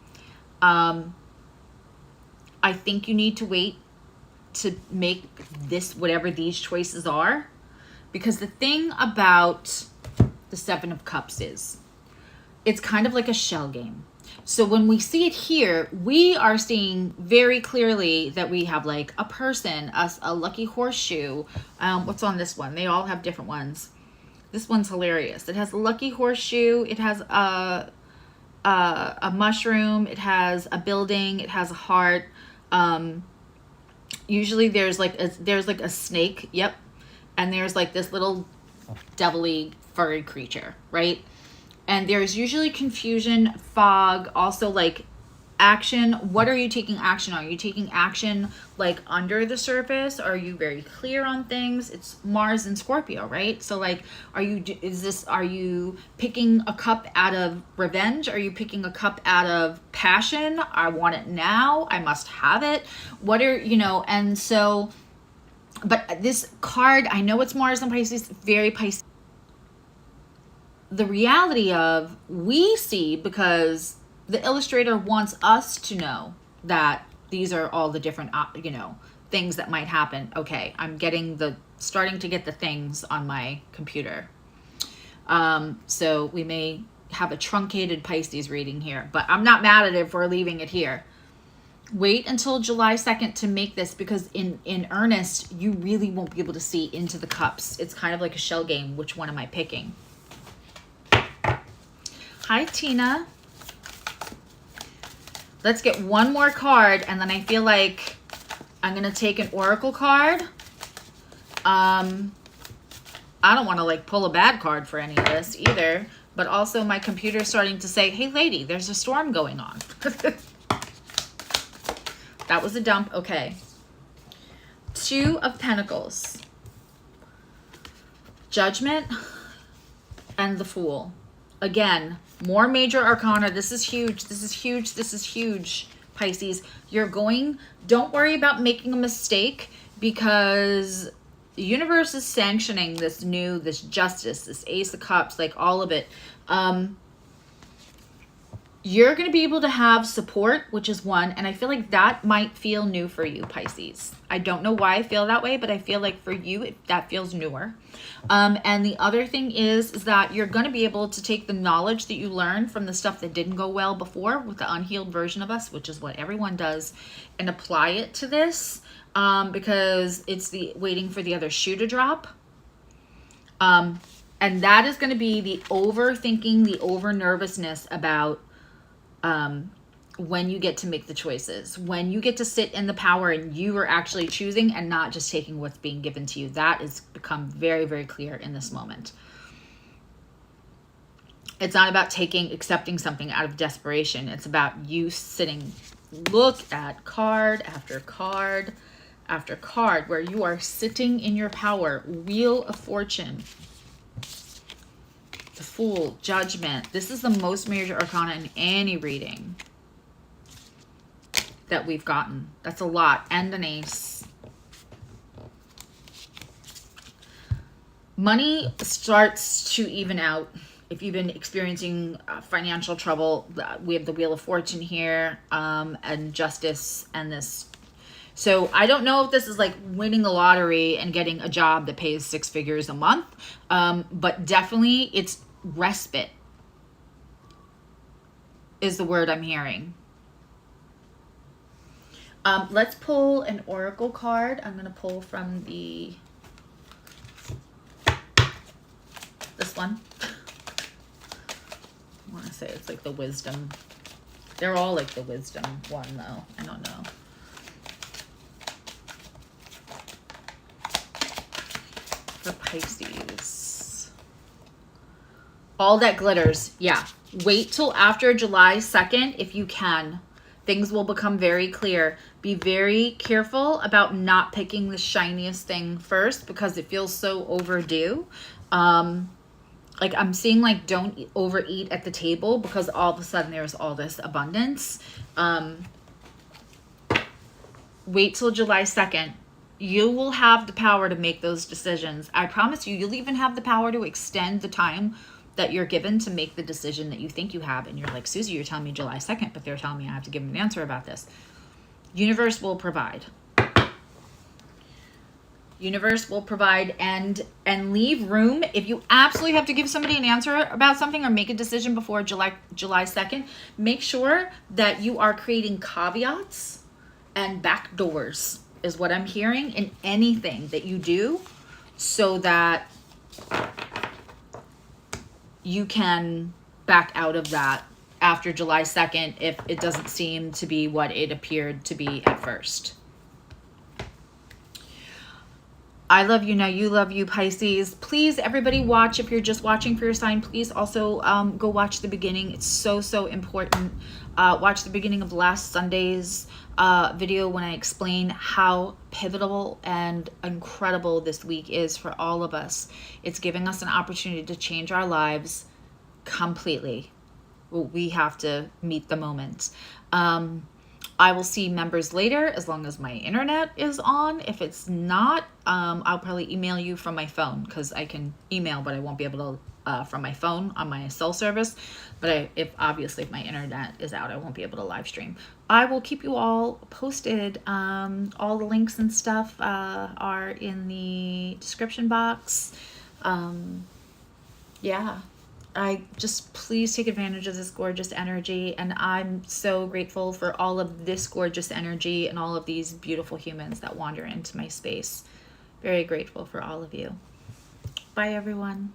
I think you need to wait to make this, whatever these choices are. Because the thing about the 7 of Cups is, it's kind of like a shell game. So when we see it here, we are seeing very clearly that we have like a person, a lucky horseshoe. What's on this one? They all have different ones. This one's hilarious. It has a lucky horseshoe. It has a mushroom. It has a building. It has a heart. Usually there's like a snake. Yep. And there's like this little devilly furry creature, right? And there's usually confusion, fog, also like action. What are you taking action on? Are you taking action like under the surface? Are you very clear on things? It's Mars and Scorpio, right? So like, are you picking a cup out of revenge? Are you picking a cup out of passion? I want it now. I must have it. What are, and so, but this card, I know it's Mars and Pisces, very Pisces. The reality of, we see, because the illustrator wants us to know that these are all the different, things that might happen. Okay, I'm starting to get the things on my computer. So we may have a truncated Pisces reading here, but I'm not mad at it if we're leaving it here. Wait until July 2nd to make this, because in earnest, you really won't be able to see into the cups. It's kind of like a shell game. Which one am I picking? Hi, Tina. Let's get one more card, and then I feel like I'm going to take an oracle card. I don't want to like pull a bad card for any of this either, but also my computer's starting to say, hey, lady, there's a storm going on. That was a dump. Okay. 2 of Pentacles. Judgment and the Fool. Again, more major arcana. This is huge. This is huge. This is huge, Pisces. Don't worry about making a mistake, because the universe is sanctioning this justice, this Ace of Cups, like all of it. You're going to be able to have support, which is 1. And I feel like that might feel new for you, Pisces. I don't know why I feel that way, but I feel like for you, that feels newer. And the other thing is that you're going to be able to take the knowledge that you learned from the stuff that didn't go well before with the unhealed version of us, which is what everyone does, and apply it to this. because it's the waiting for the other shoe to drop. And that is going to be the overthinking, the over nervousness about when you get to make the choices, when you get to sit in the power and you are actually choosing and not just taking what's being given to you. That has become very, very clear in this moment. It's not about accepting something out of desperation. It's about you sitting, look at card after card after card, where you are sitting in your power. Wheel of Fortune, the Fool, Judgment. This is the most major arcana in any reading that we've gotten. That's a lot. And an Ace. Money starts to even out. If you've been experiencing financial trouble, we have the Wheel of Fortune here, and Justice, and this. So I don't know if this is like winning the lottery and getting a job that pays 6 figures a month, but definitely it's respite is the word I'm hearing. Let's pull an oracle card. I'm going to pull from this one. I want to say it's like the wisdom. They're all like the wisdom one, though. I don't know. For Pisces. All that glitters. Yeah. Wait till after July 2nd if you can. Things will become very clear. Be very careful about not picking the shiniest thing first because it feels so overdue. Like I'm seeing like don't overeat at the table because all of a sudden there's all this abundance. Wait till July 2nd. You will have the power to make those decisions. I promise you, you'll even have the power to extend the time that you're given to make the decision that you think you have. And you're like, Susie, you're telling me July 2nd, but they're telling me I have to give them an answer about this. Universe will provide. Universe will provide and leave room. If you absolutely have to give somebody an answer about something or make a decision before July 2nd, make sure that you are creating caveats and back doors is what I'm hearing in anything that you do so that you can back out of that after July 2nd if it doesn't seem to be what it appeared to be at first. I love you, now you love you, Pisces. Please, everybody watch. If you're just watching for your sign, please also go watch the beginning. It's so, so important. Watch the beginning of last Sunday's video when I explain how pivotal and incredible this week is for all of us. It's giving us an opportunity to change our lives completely. We have to meet the moment. I will see members later as long as my internet is on. If it's not, I'll probably email you from my phone because I can email, but I won't be able to from my phone on my cell service. But if my internet is out, I won't be able to live stream. I will keep you all posted. All the links and stuff are in the description box. Yeah. Please take advantage of this gorgeous energy. And I'm so grateful for all of this gorgeous energy and all of these beautiful humans that wander into my space. Very grateful for all of you. Bye, everyone.